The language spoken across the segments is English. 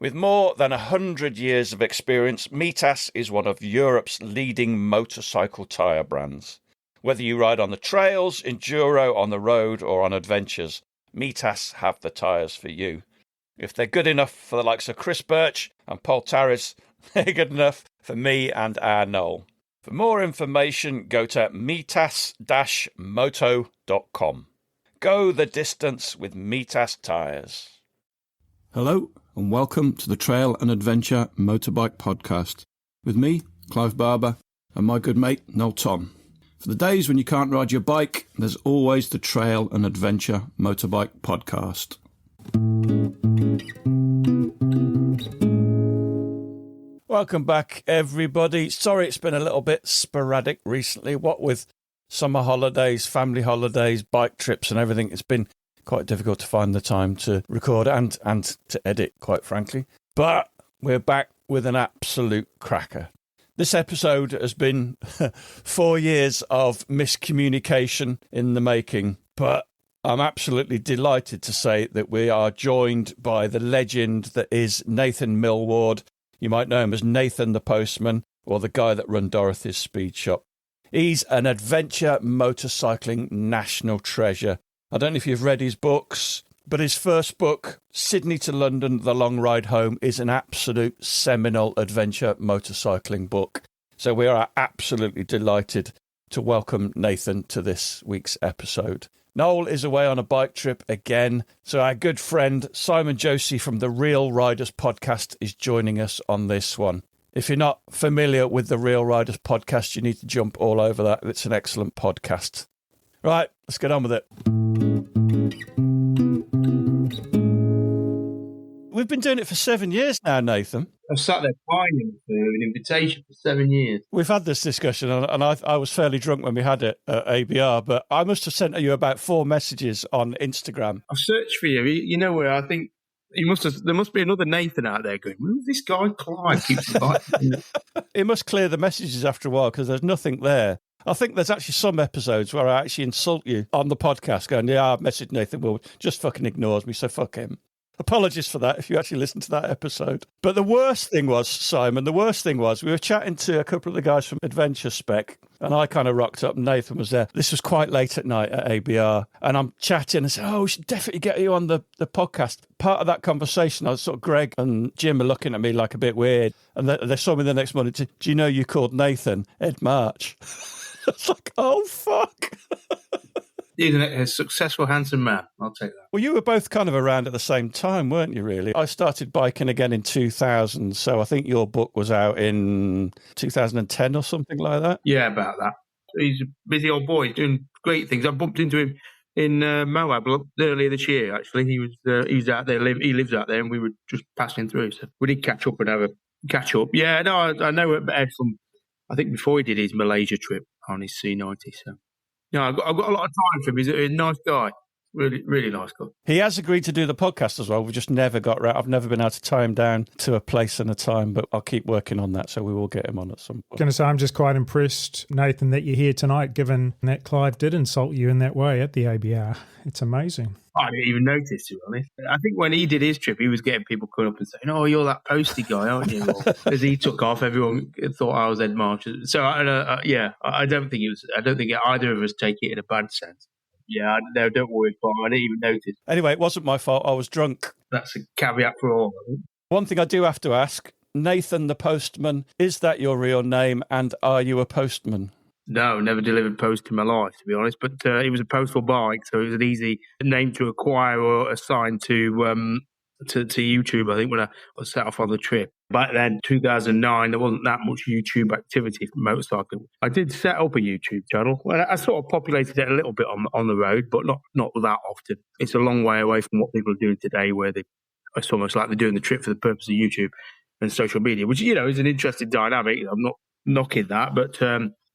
With more than 100 years of experience, Mitas is one of Europe's leading motorcycle tyre brands. Whether you ride on the trails, enduro, on the road or on adventures, Mitas have the tyres for you. If they're good enough for the likes of Chris Birch and Paul Tarris, they're good enough for me and our Noel. For more information, go to mitas-moto.com. Go the distance with Mitas tyres. Hello and welcome to the Trail and Adventure Motorbike Podcast with me, Clive Barber, and my good mate, Noel Tom. For the days when you can't ride your bike, there's always the Trail and Adventure Motorbike Podcast. Welcome back, everybody. Sorry it's been a little bit sporadic recently. What with summer holidays, family holidays, bike trips and everything, it's been quite difficult to find the time to record and to edit, quite frankly. But we're back with an absolute cracker. This episode has been 4 years of miscommunication in the making, but I'm absolutely delighted to say that we are joined by the legend that is Nathan Millward. You might know him as Nathan the Postman, or the guy that run Dorothys Speedshop. He's an adventure motorcycling national treasure. I don't know if you've read his books, but his first book, Sydney to London, The Long Ride Home, is an absolute seminal adventure motorcycling book. So we are absolutely delighted to welcome Nathan to this week's episode. Noel is away on a bike trip again, so our good friend Simon Josie from the Real Riders podcast is joining us on this one. If you're not familiar with the Real Riders podcast, you need to jump all over that. It's an excellent podcast. Right, let's get on with it. We've been doing it for 7 years now, Nathan. I've sat there pining for an invitation for 7 years. We've had this discussion, and I was fairly drunk when we had it at ABR, but I must have sent you about 4 messages on Instagram. I've searched for you. You know where I think there must be another Nathan out there going, who's this guy Clive keeps inviting? It must clear the messages after a while because there's nothing there. I think there's actually some episodes where I actually insult you on the podcast going, yeah, I've messaged Nathan Will, just fucking ignores me, so fuck him. Apologies for that if you actually listened to that episode. But the worst thing was, Simon, we were chatting to a couple of the guys from Adventure Spec, and I kind of rocked up and Nathan was there. This was quite late at night at ABR, and I'm chatting and said, oh, we should definitely get you on the podcast. Part of that conversation, I was sort of, Greg and Jim are looking at me like a bit weird, and they saw me the next morning. Do you know you called Nathan Ed March? It's like, oh, fuck. He's a successful, handsome man. I'll take that. Well, you were both kind of around at the same time, weren't you, really? I started biking again in 2000, so I think your book was out in 2010 or something like that. Yeah, about that. He's a busy old boy. He's doing great things. I bumped into him in Moab earlier this year, actually. He's out there. He lives out there, and we were just passing through. So we did catch up and have a catch up. Yeah, no, I know Ed from, I think before he did his Malaysia trip on his C90, so. Yeah, I've got a lot of time for him. He's a nice guy. Really, really nice guy. He has agreed to do the podcast as well. We've just never got around. I've never been able to tie him down to a place and a time, but I'll keep working on that, so we will get him on at some point. Going to say, I'm just quite impressed, Nathan, that you're here tonight, given that Clive did insult you in that way at the ABR. It's amazing. I didn't even notice, to be honest. I think when he did his trip, he was getting people coming up and saying, oh, you're that posty guy, aren't you? Well, as he took off, everyone thought I was Ed March. So, I don't think either of us take it in a bad sense. Yeah, no, don't worry, Paul. I didn't even notice. Anyway, it wasn't my fault. I was drunk. That's a caveat for all. One thing I do have to ask, Nathan the Postman, is that your real name, and are you a postman? No, never delivered post in my life, to be honest. But it was a postal bike, so it was an easy name to acquire or assign to YouTube, I think, when I was set off on the trip. Back then, 2009, there wasn't that much YouTube activity for motorcycling. I did set up a YouTube channel. Well, I sort of populated it a little bit on the road, but not that often. It's a long way away from what people are doing today, where it's almost like they're doing the trip for the purpose of YouTube and social media, which, is an interesting dynamic. I'm not knocking that, but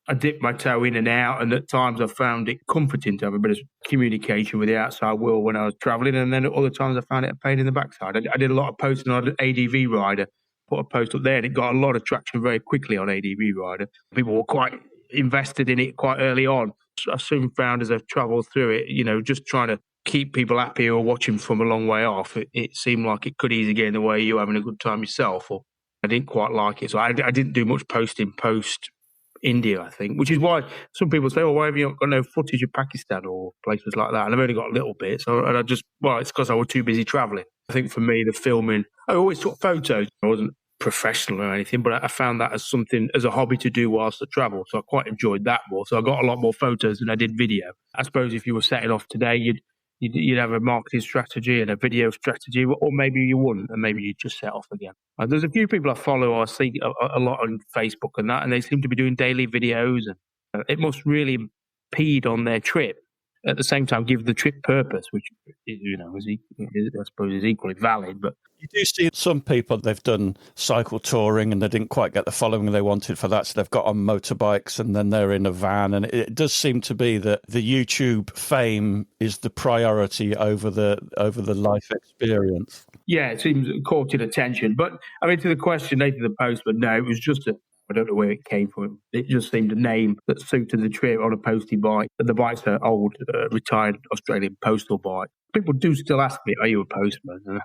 I dipped my toe in and out, and at times I found it comforting to have a bit of communication with the outside world when I was travelling, and then at other times I found it a pain in the backside. I did a lot of posting on ADV Rider, put a post up there, and it got a lot of traction very quickly on ADV Rider. People were quite invested in it quite early on. I soon found as I've travelled through it, just trying to keep people happy or watching from a long way off, it seemed like it could easily get in the way of you having a good time yourself. Or I didn't quite like it. So I didn't do much posting post India, I think, which is why some people say, why have you not got no footage of Pakistan or places like that? And I've only got a little bit. So it's because I was too busy traveling. I think for me, the filming, I always took photos. I wasn't professional or anything, but I found that as a hobby to do whilst I travel. So I quite enjoyed that more. So I got a lot more photos than I did video. I suppose if you were setting off today, you'd have a marketing strategy and a video strategy, or maybe you wouldn't, and maybe you'd just set off again. There's a few people I follow, I see a lot on Facebook and that, and they seem to be doing daily videos, and it must really impede on their trip. At the same time, give the trip purpose, which I suppose is equally valid. But you do see some people, they've done cycle touring and they didn't quite get the following they wanted for that, so they've got on motorbikes and then they're in a van. And it does seem to be that the YouTube fame is the priority over the life experience. Yeah, it seems caught in attention. But I mean, to the question, Nathan the Postman, no, it was just I don't know where it came from. It just seemed a name that suited the trip on a postie bike. The bike's an old, retired Australian postal bike. People do still ask me, are you a postman? And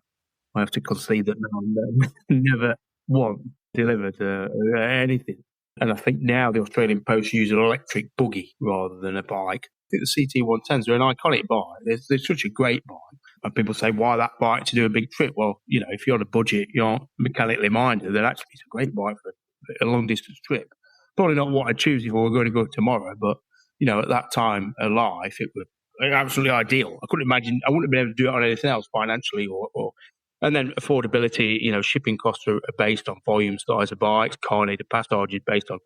I have to concede that no, never once delivered anything. And I think now the Australian Post use an electric buggy rather than a bike. I think the CT110s are an iconic bike. They're such a great bike. And people say, why that bike to do a big trip? Well, if you're on a budget, you aren't mechanically minded, then actually it's a great bike for a long distance trip. Probably not what I'd choose if we were going to go tomorrow, but at that time of life, it was absolutely ideal. I wouldn't have been able to do it on anything else financially or and then affordability. Shipping costs are based on volume, size of bikes. Carnet de passage is based on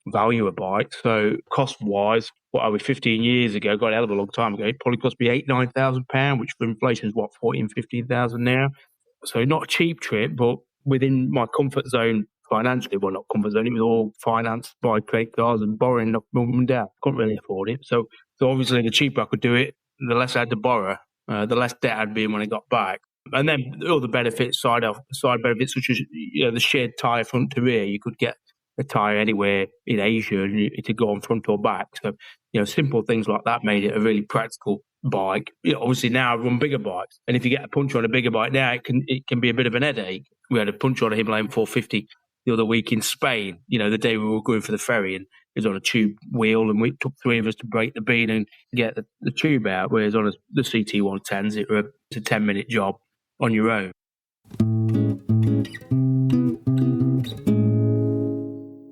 value of bikes. So cost wise, 15 years ago, got a hell of a long time ago, it probably cost me £8,000-9,000, which for inflation is 14,000-15,000 now. So not a cheap trip, but within my comfort zone financially. Well, not comfort zone, it was all financed by credit cards and borrowing off mum and dad. Couldn't really afford it. So obviously the cheaper I could do it, the less I had to borrow, the less debt I'd be in when I got back. And then all the benefits, side benefits, such as the shared tyre front to rear. You could get a tyre anywhere in Asia to go on front or back. So, simple things like that made it a really practical bike. Obviously now I run bigger bikes. And if you get a punch on a bigger bike now, it can be a bit of an headache. We had a punch on a Himalayan 450 the other week in Spain, the day we were going for the ferry, and it was on a tube wheel, and it took 3 of us to break the bean and get the tube out, whereas on the CT110s, it's a 10-minute job on your own.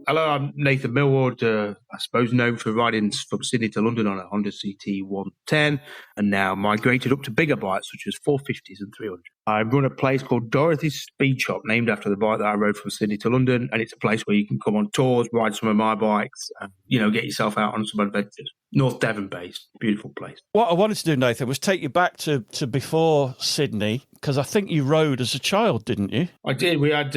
Hello, I'm Nathan Millward, I suppose known for riding from Sydney to London on a Honda CT110, and now migrated up to bigger bikes such as 450s and 300s. I run a place called Dorothys Speedshop, named after the bike that I rode from Sydney to London, and it's a place where you can come on tours, ride some of my bikes, and, get yourself out on some adventures. North Devon based, beautiful place. What I wanted to do, Nathan, was take you back to before Sydney, because I think you rode as a child, didn't you? I did. We had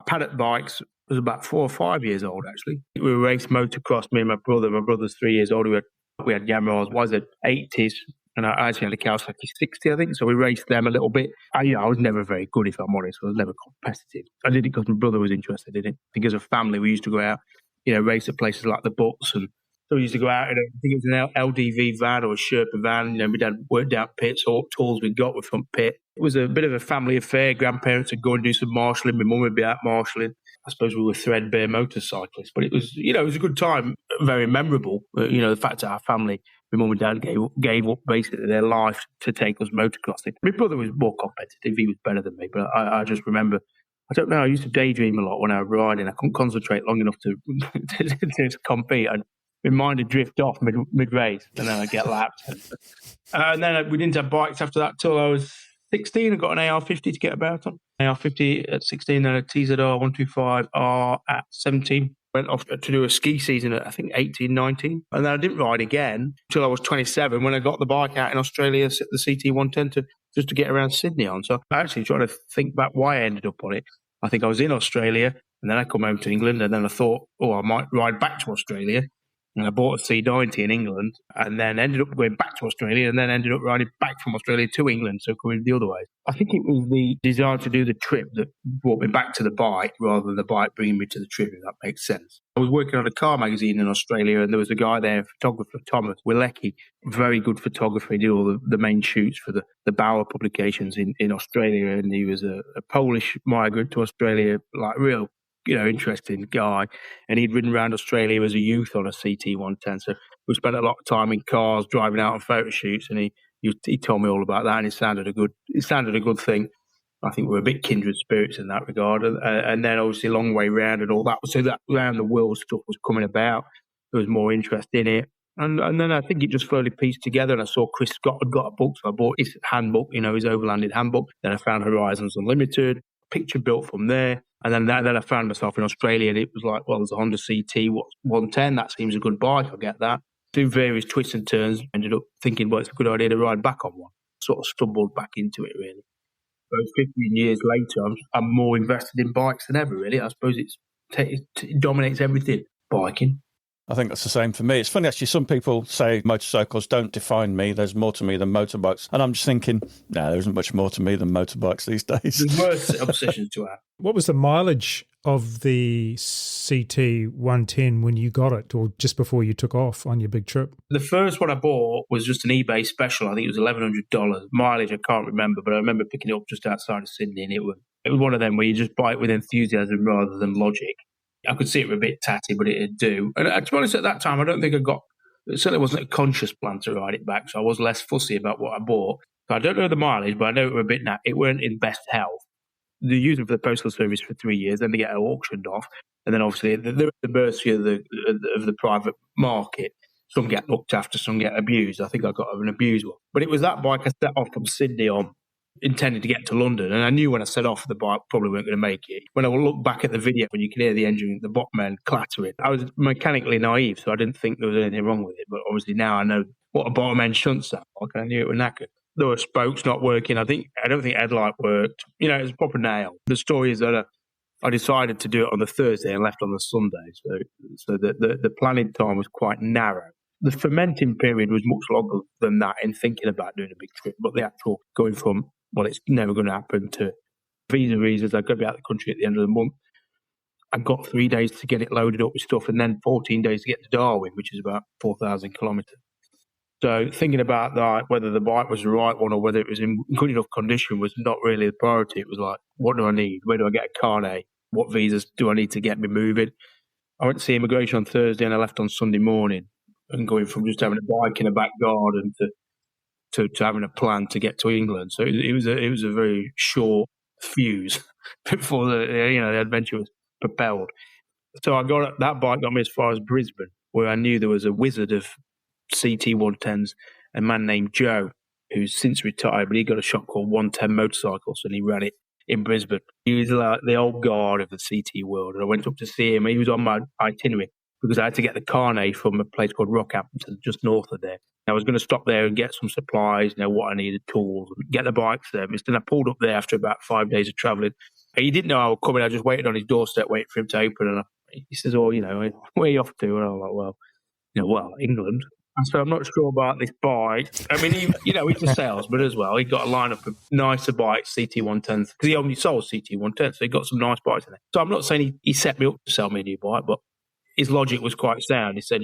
paddock bikes. I was about 4 or 5 years old, actually. We raced motocross, me and my brother. My brother's 3 years older. We had Yamahas, YZ80s, and I actually had a Kawasaki 60, I think, so we raced them a little bit. I was never very good, if I'm honest. I was never competitive. I did it because my brother was interested in it. I think as a family, we used to go out, race at places like the Butts, and so we used to go out in I think it was an LDV van or a Sherpa van. My dad worked out pits, all tools we got were from pit. It was a bit of a family affair. Grandparents would go and do some marshalling. My mum would be out marshalling. I suppose we were threadbare motorcyclists, but it was a good time, very memorable. The fact that our family, my mum and dad gave up basically their life to take us motocrossing. My brother was more competitive. He was better than me, but I just remember, I don't know, I used to daydream a lot when I was riding. I couldn't concentrate long enough to compete. My mind would drift off mid-race, and then I'd get lapped. And then we didn't have bikes after that till I was 16. I got an AR50 to get about on. AR50 at 16, then a TZR 125R at 17. Went off to do a ski season at, I think, 18, 19. And then I didn't ride again until I was 27 when I got the bike out in Australia, the CT110, just to get around Sydney on. So I actually trying to think back why I ended up on it. I think I was in Australia, and then I come home to England, and then I thought, I might ride back to Australia. And I bought a C90 in England and then ended up going back to Australia and then ended up riding back from Australia to England, so coming the other way. I think it was the desire to do the trip that brought me back to the bike rather than the bike bringing me to the trip, if that makes sense. I was working on a car magazine in Australia and there was a guy there, photographer Thomas Wilecki, very good photographer. He did all the main shoots for the Bauer publications in Australia, and he was a Polish migrant to Australia, like real interesting guy, and he'd ridden around Australia as a youth on a CT110. So we spent a lot of time in cars, driving out on photo shoots, and he told me all about that, and it sounded a good thing. I think we're a bit kindred spirits in that regard, and then obviously long way round and all that. So that round the world stuff was coming about. There was more interest in it, and then I think it just slowly pieced together. And I saw Chris Scott had got a book, so I bought his handbook, his overlanded handbook. Then I found Horizons Unlimited, picture built from there. And then I found myself in Australia, and it was like, well, there's a Honda CT110. That seems a good bike. I'll get that. Through various twists and turns, ended up thinking, well, it's a good idea to ride back on one. Sort of stumbled back into it, really. So 15 years later, I'm more invested in bikes than ever, really. I suppose it dominates everything, biking. I think that's the same for me. It's funny, actually, some people say motorcycles don't define me. There's more to me than motorbikes. And I'm just thinking, no, there isn't much more to me than motorbikes these days. There's worse obsessions to have. What was the mileage of the CT110 when you got it, or just before you took off on your big trip? The first one I bought was just an eBay special. I think it was $1,100. Mileage, I can't remember, but I remember picking it up just outside of Sydney, and it was one of them where you just buy it with enthusiasm rather than logic. I could see it were a bit tatty, but it'd do. And to be honest, at that time, I don't think it certainly wasn't a conscious plan to ride it back, so I was less fussy about what I bought. So I don't know the mileage, but I know it were a bit it weren't in best health. They used them for the postal service for 3 years, then they get auctioned off, and then obviously they're at the mercy of the private market. Some get looked after, some get abused. I think I got an abused one. But it was that bike I set off from Sydney on, intending to get to London, and I knew when I set off the bike probably weren't going to make it. When I look back at the video, when you can hear the engine, the bottom clattering, I was mechanically naive, so I didn't think there was anything wrong with it. But obviously now I know what a bottom end shunt sounds like, and I knew it was knackered. There were spokes not working. I don't think headlight worked. It was a proper nail. The story is that I decided to do it on the Thursday and left on the Sunday, so the planning time was quite narrow. The fermenting period was much longer than that in thinking about doing a big trip, but the actual going from, well, it's never going to happen, to visa reasons, I've got to be out of the country at the end of the month. I've got 3 days to get it loaded up with stuff, and then 14 days to get to Darwin, which is about 4,000 kilometres. So thinking about that, whether the bike was the right one or whether it was in good enough condition was not really the priority. It was like, what do I need? Where do I get a carnet? What visas do I need to get me moving? I went to see immigration on Thursday and I left on Sunday morning, and going from just having a bike in a back garden to having a plan to get to England. So it was a very short fuse before the adventure was propelled. So that bike got me as far as Brisbane, where I knew there was a wizard of CT110s, a man named Joe, who's since retired, but he got a shop called 110 Motorcycles, and he ran it in Brisbane. He was like the old guard of the CT world, and I went up to see him. He was on my itinerary because I had to get the carnet from a place called Rockhampton, just north of there. I was going to stop there and get some supplies, what I needed, tools, and get the bike serviced. And I pulled up there after about 5 days of travelling. He didn't know I was coming. I just waited on his doorstep, waiting for him to open. And he says, "Oh, where are you off to?" And I was like, well, England. I said, "I'm not sure about this bike." I mean, he's a salesman as well. He got a lineup of nicer bikes, CT110s, because he only sold CT110s, so he got some nice bikes in there. So I'm not saying he set me up to sell me a new bike, but his logic was quite sound. He said,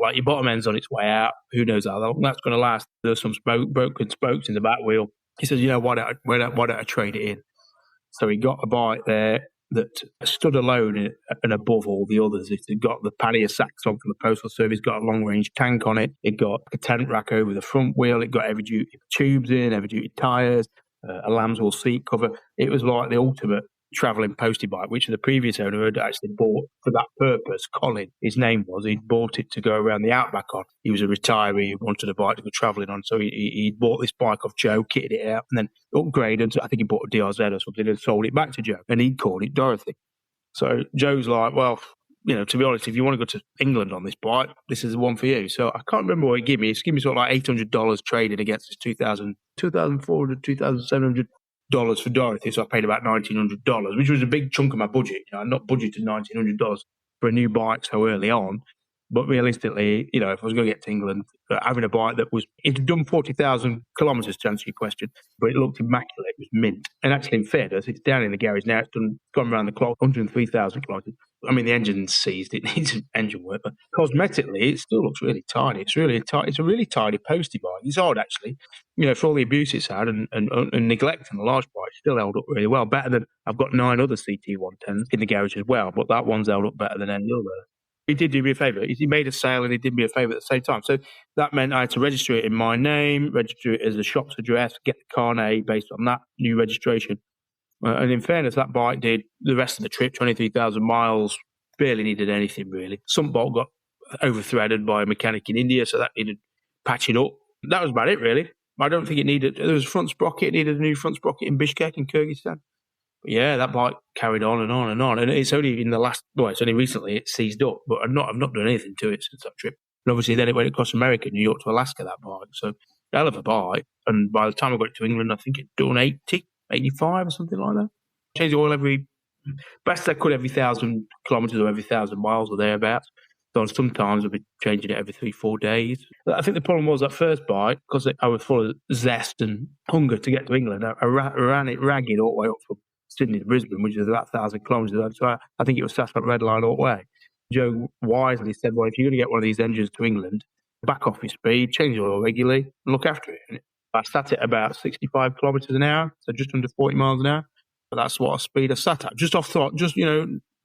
like your bottom end's on its way out. Who knows how long that's going to last? There's some broken spokes in the back wheel. He says, why don't I trade it in? So he got a bike there that stood alone and above all the others. It got the pannier sacks on from the Postal Service, got a long-range tank on it. It got a tent rack over the front wheel. It got heavy-duty tubes in, heavy-duty tyres, a lambswool seat cover. It was like the ultimate travelling postie bike, which the previous owner had actually bought for that purpose. Colin, his name was. He'd bought it to go around the outback on. He was a retiree who wanted a bike to go travelling on, so he bought this bike off Joe, kitted it out, and then upgraded. I think he bought a DRZ or something and sold it back to Joe, and he called it Dorothy. So Joe's like, well, to be honest, if you want to go to England on this bike, this is the one for you. So I can't remember what he gave me. He's given me sort of like $800 traded against his $2,400, $2,700 for Dorothy, so I paid about $1,900, which was a big chunk of my budget. I'd not budgeted $1,900 for a new bike so early on. But realistically, if I was going to get to England, having a bike that it'd done 40,000 kilometres to answer your question, but it looked immaculate. It was mint. And actually, in fairness, it's down in the garage now. It's gone around the clock, 103,000 kilometres. I mean, the engine's seized. It needs engine work, but cosmetically, it still looks really tidy. It's a really tidy postie bike. It's odd, actually. For all the abuse it's had and neglect on the large bike, it's still held up really well. Better than I've got 9 other CT110s in the garage as well, but that one's held up better than any other. He did do me a favour. He made a sale and he did me a favour at the same time. So that meant I had to register it in my name, register it as the shop's address, get the carnet based on that new registration. And in fairness, that bike did the rest of the trip, 23,000 miles, barely needed anything really. Some bolt got over-threaded by a mechanic in India, so that needed patching up. That was about it really. I don't think there was a front sprocket, it needed a new front sprocket in Bishkek in Kyrgyzstan. But yeah, that bike carried on and on and on. And it's only it's only recently it seized up, but I've not done anything to it since that trip. And obviously then it went across America, New York to Alaska, that bike. So hell of a bike. And by the time I got it to England, I think it'd done 80, 85 or something like that. Change the oil best I could every 1,000 kilometres or every 1,000 miles or thereabouts. So sometimes I'd be changing it every 3-4 days. I think the problem was that first bike, because I was full of zest and hunger to get to England, I ran it ragged all the way up from Sydney to Brisbane, which is about 1,000 kilometres. So I think it was Sasmat Red Line all the way. Joe wisely said, well, if you're going to get one of these engines to England, back off your speed, change the oil regularly, and look after it. And I sat at about 65 kilometres an hour, so just under 40 miles an hour. But that's what speed I sat at, just off throttle,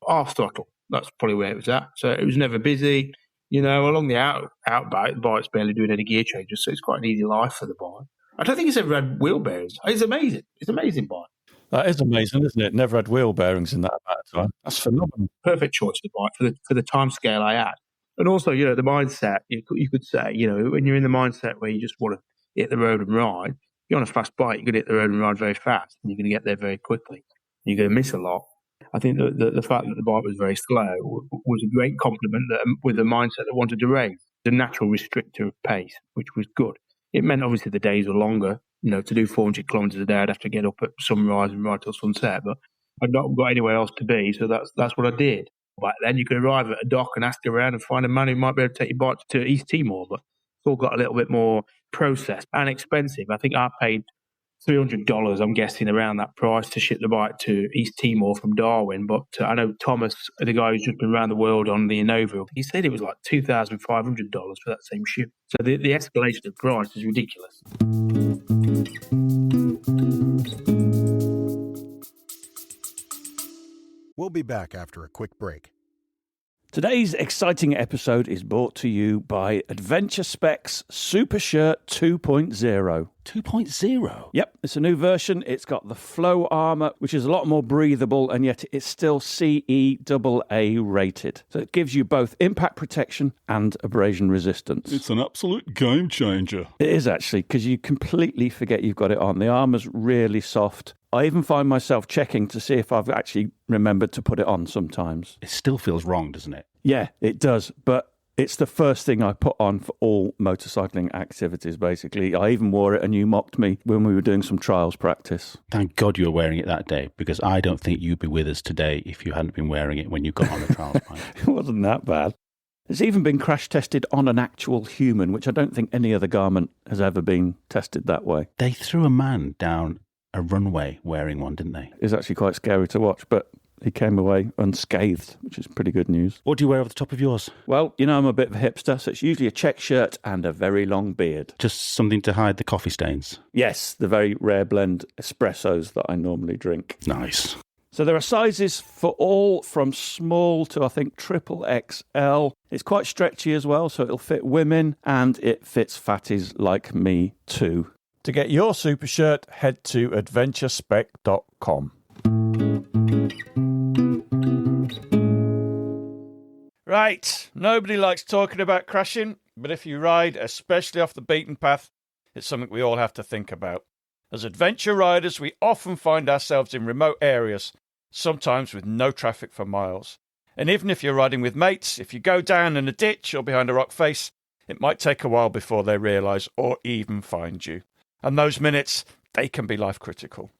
half throttle. That's probably where it was at. So it was never busy. Along the outback, the bike's barely doing any gear changes, so it's quite an easy life for the bike. I don't think it's ever had wheel bearings. It's amazing. It's an amazing bike. That is amazing, isn't it? Never had wheel bearings in that amount of time. That's phenomenal. Perfect choice of bike for the time scale I had. And also, the mindset, you could say, when you're in the mindset where you just want to hit the road and ride, if you're on a fast bike, you're going to hit the road and ride very fast, and you're going to get there very quickly. You're going to miss a lot. I think that the fact that the bike was very slow was a great compliment with a mindset that wanted to race. The natural restrictor of pace, which was good. It meant obviously the days were longer. To do 400 kilometres a day, I'd have to get up at sunrise and ride till sunset. But I'd not got anywhere else to be, so that's what I did. Back then, you could arrive at a dock and ask around and find a man who might be able to take your bike to East Timor. But it's all got a little bit more processed and expensive. I think I paid $300, I'm guessing, around that price to ship the bike to East Timor from Darwin. But I know Thomas, the guy who's just been around the world on the Innova, he said it was like $2,500 for that same ship. So the escalation of price is ridiculous. We'll be back after a quick break. Today's exciting episode is brought to you by Adventure Specs Super Shirt 2.0. 2.0? Yep, it's a new version. It's got the flow armour, which is a lot more breathable, and yet it's still CE AA rated. So it gives you both impact protection and abrasion resistance. It's an absolute game changer. It is actually, because you completely forget you've got it on. The armour's really soft. I even find myself checking to see if I've actually remembered to put it on sometimes. It still feels wrong, doesn't it? Yeah, it does. But it's the first thing I put on for all motorcycling activities, basically. I even wore it and you mocked me when we were doing some trials practice. Thank God you were wearing it that day, because I don't think you'd be with us today if you hadn't been wearing it when you got on the trials bike. It wasn't that bad. It's even been crash tested on an actual human, which I don't think any other garment has ever been tested that way. They threw a man down a runway wearing one, didn't they? It's actually quite scary to watch, but he came away unscathed, which is pretty good news. What do you wear over the top of yours? Well, I'm a bit of a hipster, so it's usually a check shirt and a very long beard. Just something to hide the coffee stains? Yes, the very rare blend espressos that I normally drink. Nice. So there are sizes for all from small to, I think, triple XL. It's quite stretchy as well, so it'll fit women, and it fits fatties like me too. To get your super shirt, head to adventurespec.com. Right, nobody likes talking about crashing, but if you ride, especially off the beaten path, it's something we all have to think about. As adventure riders, we often find ourselves in remote areas, sometimes with no traffic for miles. And even if you're riding with mates, if you go down in a ditch or behind a rock face, it might take a while before they realise or even find you. And those minutes, they can be life critical.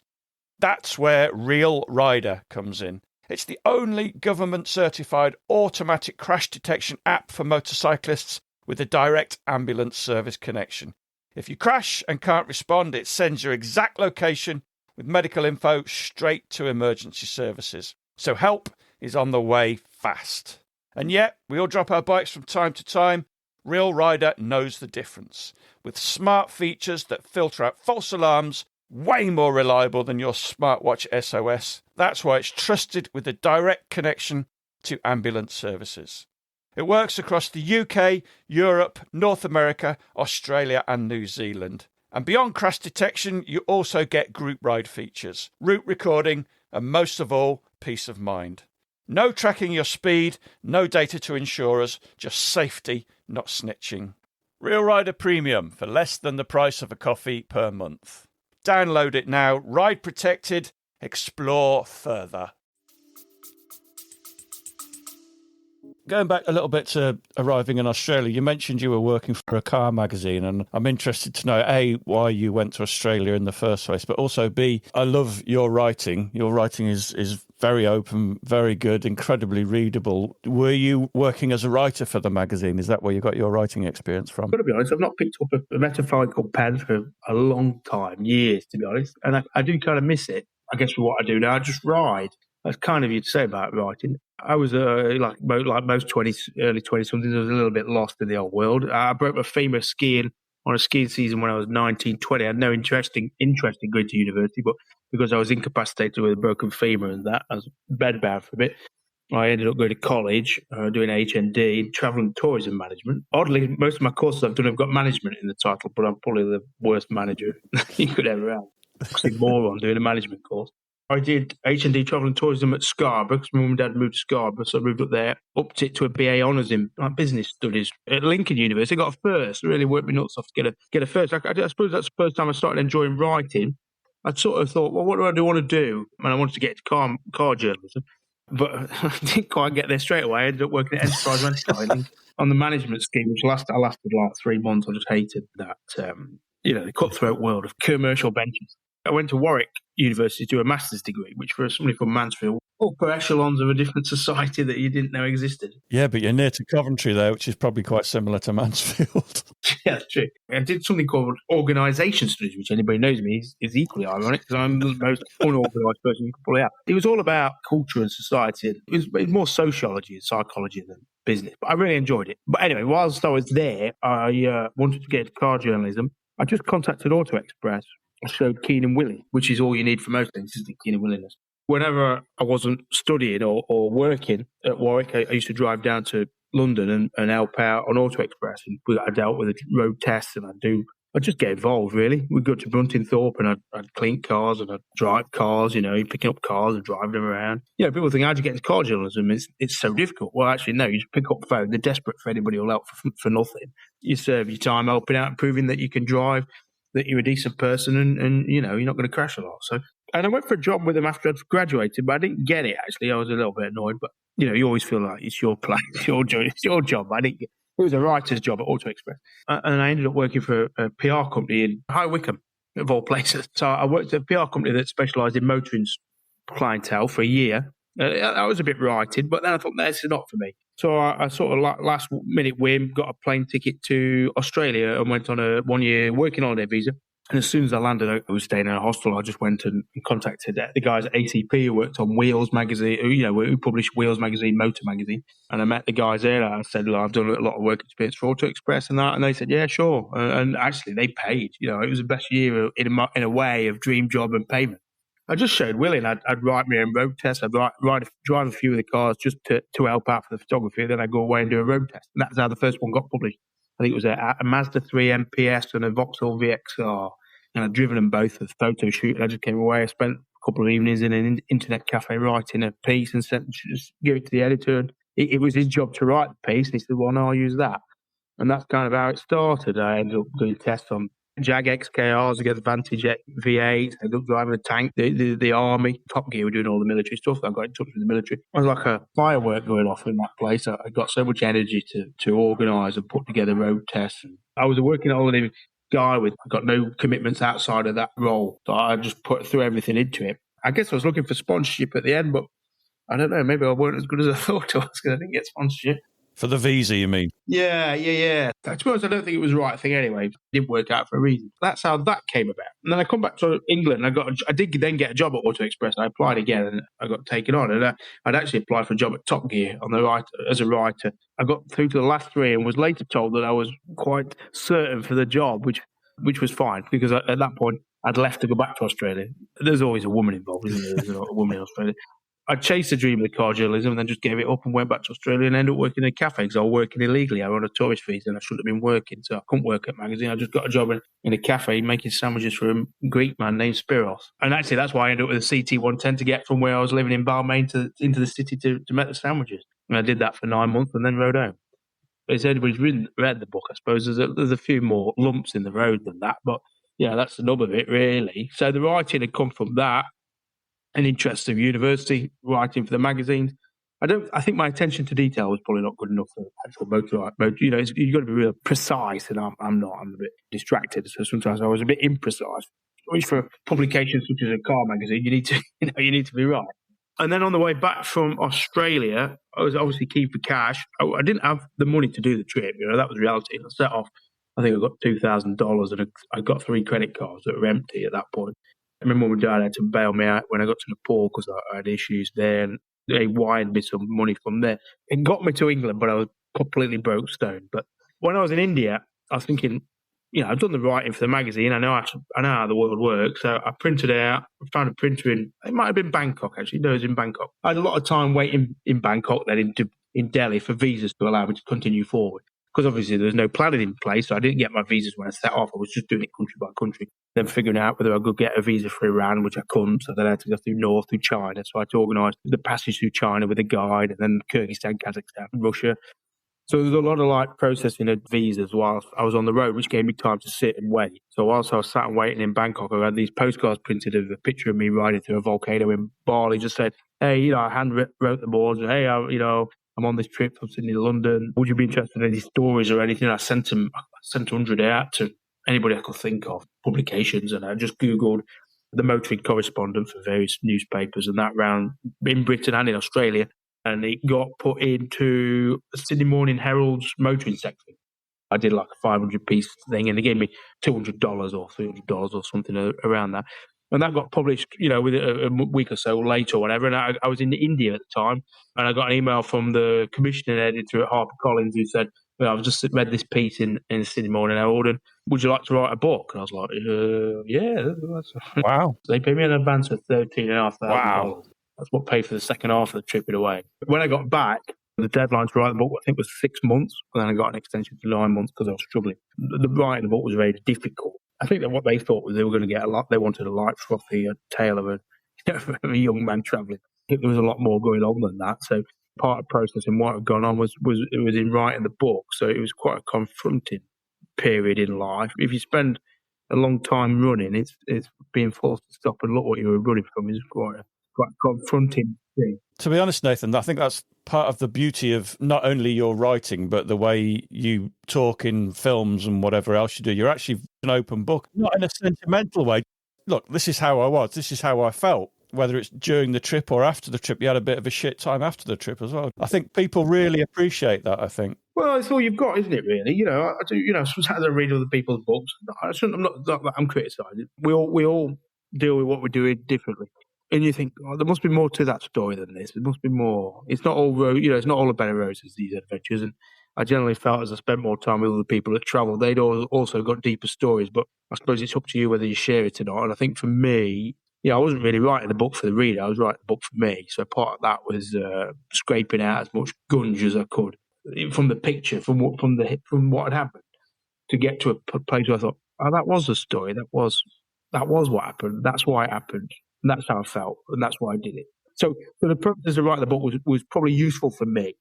That's where Real Rider comes in. It's the only government-certified automatic crash detection app for motorcyclists with a direct ambulance service connection. If you crash and can't respond, it sends your exact location with medical info straight to emergency services. So help is on the way fast. And yet, we all drop our bikes from time to time. Real Rider knows the difference. With smart features that filter out false alarms, way more reliable than your smartwatch SOS. That's why it's trusted with a direct connection to ambulance services. It works across the UK, Europe, North America, Australia and New Zealand. And beyond crash detection, you also get group ride features, route recording, and most of all, peace of mind. No tracking your speed, no data to insurers, just safety, not snitching. Real Rider Premium for less than the price of a coffee per month. Download it now. Ride protected. Explore further. Going back a little bit to arriving in Australia, you mentioned you were working for a car magazine, and I'm interested to know, A, why you went to Australia in the first place, but also, B, I love your writing. Your writing is very open, very good, incredibly readable. Were you working as a writer for the magazine? Is that where you got your writing experience from? I've got to be honest, I've not picked up a metaphorical pen for a long time, years, to be honest. And I do kind of miss it. I guess for what I do now, I just ride. That's kind of you to say about writing. I was like most early 20-somethings, I was a little bit lost in the old world. I broke my femur skiing on a skiing season when I was 19, 20. I had no interest in going to university, but because I was incapacitated with a broken femur and that, I was bedbound for a bit. I ended up going to college, doing HND, travel and tourism management. Oddly, most of my courses I've done have got management in the title, but I'm probably the worst manager you could ever have. I'm a moron doing a management course. I did H&D travel and tourism at Scarborough because my mum and dad moved to Scarborough, so I moved up there, upped it to a BA honours in business studies at Lincoln University. I got a first. It really worked me nuts off to get a first. I suppose that's the first time I started enjoying writing. I sort of thought, well, what do I want to do? And I wanted to get into car journalism, but I didn't quite get there straight away. I ended up working at Enterprise Rental on the management scheme, which lasted like 3 months. I just hated that, the cutthroat world of commercial ventures. I went to Warwick University to do a master's degree, which for somebody from Mansfield, upper echelons of a different society that you didn't know existed. Yeah, but you're near to Coventry there, which is probably quite similar to Mansfield. Yeah, that's true. I did something called organisation studies, which anybody knows me is equally ironic because I'm the most unorganised person you can probably have. It was all about culture and society. It was more sociology and psychology than business, but I really enjoyed it. But anyway, whilst I was there, I wanted to get into car journalism. I just contacted Auto Express. I showed keen and willing, which is all you need for most things, isn't it? Keen and willingness. Whenever I wasn't studying or working at Warwick, I used to drive down to London and help out on Auto Express. And I dealt with road tests and I'd just get involved, really. We'd go to Bruntingthorpe and I'd clean cars and I'd drive cars, picking up cars and driving them around. People think, how'd you get into car journalism? It's so difficult. Well, actually, no, you just pick up the phone. They're desperate for anybody who'll help for nothing. You serve your time helping out and proving that you can drive, that you're a decent person and you're not going to crash a lot. So, and I went for a job with them after I'd graduated, but I didn't get it, actually. I was a little bit annoyed, but, you always feel like it's your place, it's your job. It was a writer's job at Auto Express. And I ended up working for a PR company in High Wycombe, of all places. So I worked at a PR company that specialised in motoring clientele for a year. I was a bit righted, but then I thought, that's not for me. So I sort of last minute whim got a plane ticket to Australia and went on a 1-year working holiday visa. And as soon as I landed, I was staying in a hostel. I just went and contacted the guys at ACP who worked on Wheels magazine, who published Wheels magazine, Motor magazine. And I met the guys there. I said, look, I've done a lot of work experience for Auto Express and that. And they said, yeah, sure. And actually, they paid. It was the best year in a way of dream job and payment. I just showed willing. I'd write my own road test. I'd drive a few of the cars just to help out for the photography. Then I'd go away and do a road test. And that's how the first one got published. I think it was a Mazda 3 MPS and a Vauxhall VXR. And I'd driven them both for the photo shoot. And I just came away. I spent a couple of evenings in an internet cafe writing a piece and just give it to the editor. And it was his job to write the piece. And he said, well, no, I'll use that. And that's kind of how it started. I ended up doing tests on Jag XKRs against Vantage V8s. I ended up driving a tank, the army, Top Gear were doing all the military stuff. I got in touch with the military. I was like a firework going off in that place. I got so much energy to organise and put together road tests. And I was a working holiday guy I got no commitments outside of that role. So I just threw everything into it. I guess I was looking for sponsorship at the end, but I don't know, maybe I weren't as good as I thought I was because I didn't get sponsorship. For the visa, you mean? Yeah. To be honest, I don't think it was the right thing anyway. It didn't work out for a reason. That's how that came about. And then I come back to England. I did then get a job at Auto Express. I applied again and I got taken on. And I'd actually applied for a job at Top Gear as a writer. I got through to the last three and was later told that I was quite certain for the job, which was fine because at that point I'd left to go back to Australia. There's always a woman involved, isn't there? There's a woman in Australia. I chased the dream of the car journalism and then just gave it up and went back to Australia and ended up working in a cafe because I was working illegally. I was on a tourist visa and I shouldn't have been working, so I couldn't work at magazine. I just got a job in a cafe making sandwiches for a Greek man named Spiros. And actually, that's why I ended up with a CT110 to get from where I was living in Balmain into the city to make the sandwiches. And I did that for 9 months and then rode home. As anybody's read the book, I suppose there's a few more lumps in the road than that. But yeah, that's the nub of it, really. So the writing had come from that. An interest of university, writing for the magazines. I think my attention to detail was probably not good enough for actual motor. You've got to be real precise, and I'm not. I'm a bit distracted, so sometimes I was a bit imprecise. Which for publications such as a car magazine, you need to be right. And then on the way back from Australia, I was obviously keen for cash. I didn't have the money to do the trip. That was reality. I set off. I think I got $2,000, and I got 3 credit cards that were empty at that point. And my mum and dad had to bail me out when I got to Nepal because I had issues there, and they wired me some money from there. It got me to England, but I was completely broke stone. But when I was in India, I was thinking, I've done the writing for the magazine. I know how the world works. So I printed it out. I found a printer it might have been Bangkok, actually. No, it was in Bangkok. I had a lot of time waiting in Bangkok, then in Delhi for visas to allow me to continue forward. Because obviously there was no planning in place, so I didn't get my visas when I set off. I was just doing it country by country, then figuring out whether I could get a visa for Iran, which I couldn't. So then I had to go through China. So I had to organise the passage through China with a guide, and then Kyrgyzstan, Kazakhstan, Russia. So there was a lot of processing of visas whilst I was on the road, which gave me time to sit and wait. So whilst I was sat and waiting in Bangkok, I had these postcards printed of a picture of me riding through a volcano in Bali. Just said, hey, I wrote the boards. Hey, I'm on this trip from Sydney to London. Would you be interested in any stories or anything? I sent 100 out to anybody I could think of, publications, and I just Googled the motoring correspondent for various newspapers and that round in Britain and in Australia. And it got put into the Sydney Morning Herald's motoring section. I did a 500-piece thing, and they gave me $200 or $300 or something around that. And that got published, with a week or so later or whatever. And I was in India at the time, and I got an email from the commissioning editor at HarperCollins who said, I've just read this piece in the Sydney Morning Herald, and would you like to write a book? And I was like, yeah. Wow. They paid me an advance of $13,500. Wow. That's what paid for the second half of the trip in a way. When I got back, the deadline to write the book, I think, was 6 months. And then I got an extension to 9 months because I was struggling. The writing the book was very difficult. I think that what they thought was they were going to get they wanted a light, frothy tale of a young man travelling. I think there was a lot more going on than that. So part of the process and what had gone on was in writing the book. So it was quite a confronting period in life. If you spend a long time running, it's being forced to stop and look what you were running from is quite a confronting thing. To be honest, Nathan, I think that's part of the beauty of not only your writing, but the way you talk in films and whatever else you do. You're actually an open book, not in a sentimental way. Look, this is how I was. This is how I felt. Whether it's during the trip or after the trip, you had a bit of a shit time after the trip as well. I think people really appreciate that, I think. Well, it's all you've got, isn't it, really? I do, sometimes I read other people's books. I'm not I'm criticising. We all deal with what we're doing differently. And you think, there must be more to that story than this. There must be more. It's not all it's not all a bed of roses, these adventures. And I generally felt as I spent more time with other people that travel, they'd also got deeper stories. But I suppose it's up to you whether you share it or not. And I think for me, I wasn't really writing the book for the reader. I was writing the book for me. So part of that was scraping out as much gunge as I could from the picture, from what had happened, to get to a place where I thought, oh, that was the story. That was what happened. That's why it happened. And that's how I felt, and that's why I did it. So the purpose of writing the book was probably useful for me.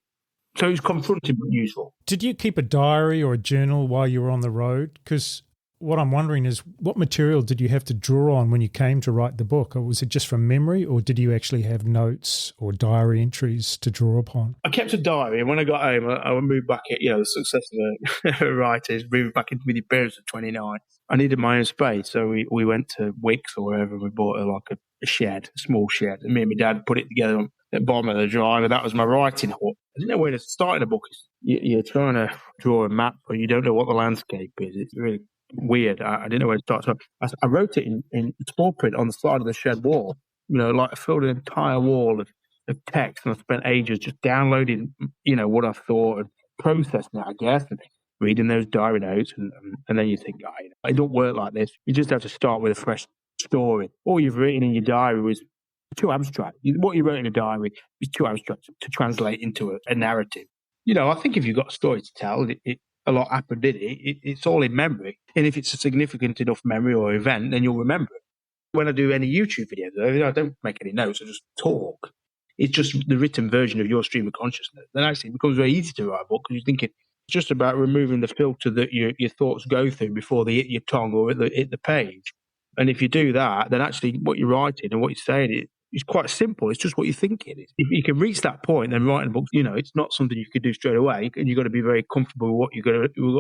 So it was confronting but useful. Did you keep a diary or a journal while you were on the road? Because what I'm wondering is, what material did you have to draw on when you came to write the book? Or was it just from memory, or did you actually have notes or diary entries to draw upon? I kept a diary, and when I got home, I moved back at, the success of a writer is moving back into the parents at 29. I needed my own space, so we went to Wickes or wherever, and we bought a shed, a small shed, and me and my dad put it together at the bottom of the drive, and that was my writing hook. I didn't know where to start in a book. You're trying to draw a map, but you don't know what the landscape is. It's really weird. I didn't know where to start. So I wrote it in small print on the side of the shed wall. I filled an entire wall of text, and I spent ages just downloading, what I thought and processing it, I guess, and reading those diary notes. And then you think, it don't work like this. You just have to start with a fresh story. All you've written in your diary was too abstract. What you wrote in a diary is too abstract to translate into a narrative. I think if you've got a story to tell, a lot happened in it. It's all in memory. And if it's a significant enough memory or event, then you'll remember it. When I do any YouTube videos, I don't make any notes. I just talk. It's just the written version of your stream of consciousness. Then actually it becomes very easy to write a book because you're thinking it's just about removing the filter that your thoughts go through before they hit your tongue or hit the page. And if you do that, then actually what you're writing and what you're saying is quite simple. It's just what you're thinking. If you can reach that point, then writing a book, it's not something you could do straight away, and you've got to be very comfortable with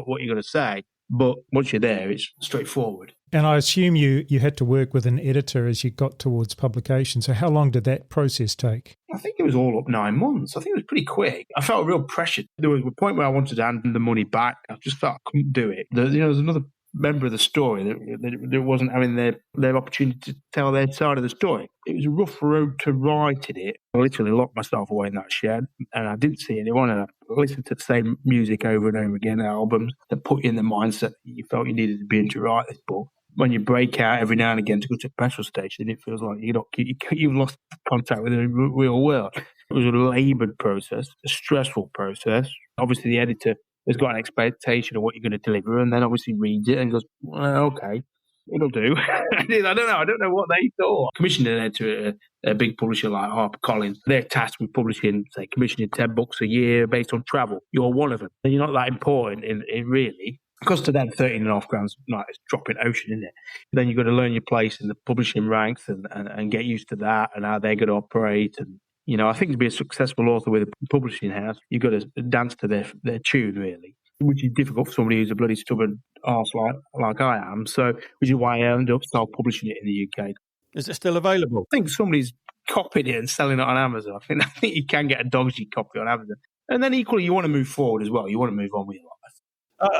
what you're going to say. But once you're there, it's straightforward. And I assume you had to work with an editor as you got towards publication. So how long did that process take? I think it was all up 9 months. I think it was pretty quick. I felt real pressure. There was a point where I wanted to hand the money back. I just felt I couldn't do it. There's another member of the story that wasn't having their opportunity to tell their side of the story. It was a rough road to writing it. I literally locked myself away in that shed, and I didn't see anyone, and I listened to the same music over and over again, albums that put you in the mindset that you felt you needed to be in to write this book. When you break out every now and again to go to a petrol station, it feels like you've lost contact with the real world. It was a laboured process, a stressful process. Obviously, the editor has got an expectation of what you're going to deliver, and then obviously reads it and goes, well, okay, it'll do. I don't know what they thought. Commissioned an editor at a big publisher like HarperCollins. They're tasked with commissioning 10 books a year based on travel. You're one of them. And you're not that important in really. Because to them, 13.5 grand's like it's dropping ocean, isn't it? Then you've got to learn your place in the publishing ranks and get used to that and how they're going to operate. And, I think to be a successful author with a publishing house, you've got to dance to their tune, really, which is difficult for somebody who's a bloody stubborn arse like I am. So, which is why I ended up self-publishing it in the UK. Is it still available? I think somebody's copied it and selling it on Amazon. I think you can get a dodgy copy on Amazon. And then equally, you want to move forward as well. You want to move on with your life.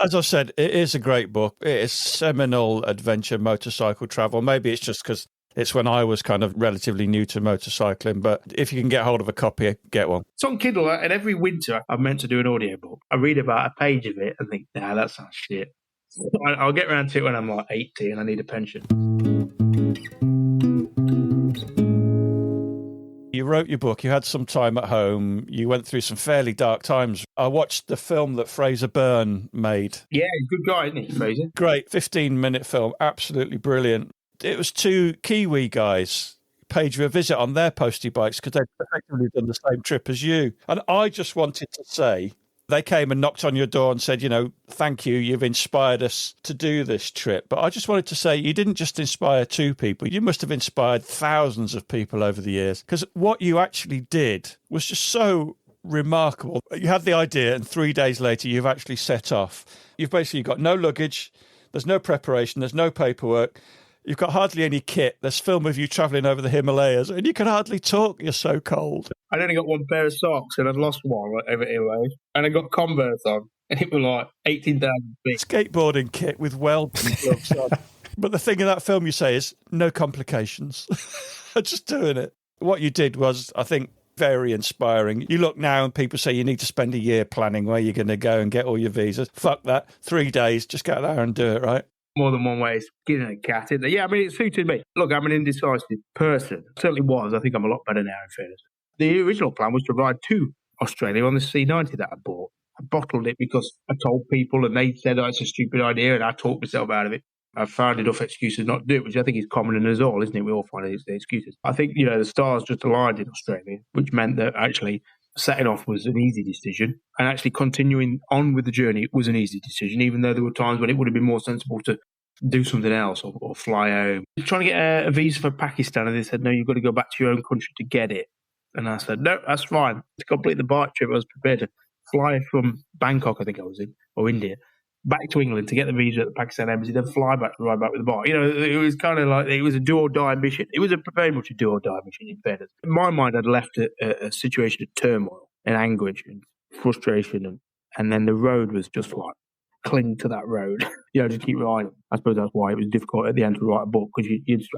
As I said, it is a great book. It is seminal adventure motorcycle travel. Maybe it's just because it's when I was kind of relatively new to motorcycling, but if you can get hold of a copy, get one. It's on Kindle, and every winter I'm meant to do an audiobook. I read about a page of it and think, nah, that sounds shit. I'll get around to it when I'm like 80 and I need a pension. You wrote your book, you had some time at home, you went through some fairly dark times. I watched the film that Fraser Byrne made. Yeah, good guy, isn't he, Fraser? Great, 15-minute film, absolutely brilliant. It was two Kiwi guys paid you a visit on their postie bikes because they'd effectively done the same trip as you. And I just wanted to say, they came and knocked on your door and said, thank you, you've inspired us to do this trip. But I just wanted to say, you didn't just inspire two people, you must have inspired thousands of people over the years. Because what you actually did was just so remarkable. You had the idea, and 3 days later, you've actually set off. You've basically got no luggage, there's no preparation, there's no paperwork. You've got hardly any kit. There's film of you travelling over the Himalayas, and you can hardly talk. You're so cold. I'd only got one pair of socks, and I'd lost one over Himalayas. And I got Converse on, and it was like 18,000 feet. Skateboarding kit with welding gloves on. But the thing in that film you say is no complications. Just doing it. What you did was, I think, very inspiring. You look now and people say you need to spend a year planning where you're going to go and get all your visas. Fuck that. 3 days. Just get there and do it, right? More than one way of skinning a cat, isn't there? Yeah, it suited me. Look, I'm an indecisive person. Certainly was. I think I'm a lot better now, in fairness. The original plan was to ride to Australia on the C90 that I bought. I bottled it because I told people and they said, it's a stupid idea, and I talked myself out of it. I found enough excuses not to do it, which I think is common in us all, isn't it? We all find these excuses. I think, the stars just aligned in Australia, which meant that actually setting off was an easy decision, and actually continuing on with the journey was an easy decision, even though there were times when it would have been more sensible to do something else or fly home. Trying to get a visa for Pakistan, and they said, no, you've got to go back to your own country to get it. And I said, no, that's fine. To complete the bike trip, I was prepared to fly from Bangkok, I think I was in, or India, back to England to get the visa at the Pakistan embassy, then fly back to ride back with the bike. It was kind of like it was a do or die mission. It was very much a do or die mission, in fairness. In my mind, I'd left a situation of turmoil and anguish and frustration, and then the road was just like, cling to that road, just keep riding. I suppose that's why it was difficult at the end to write a book, because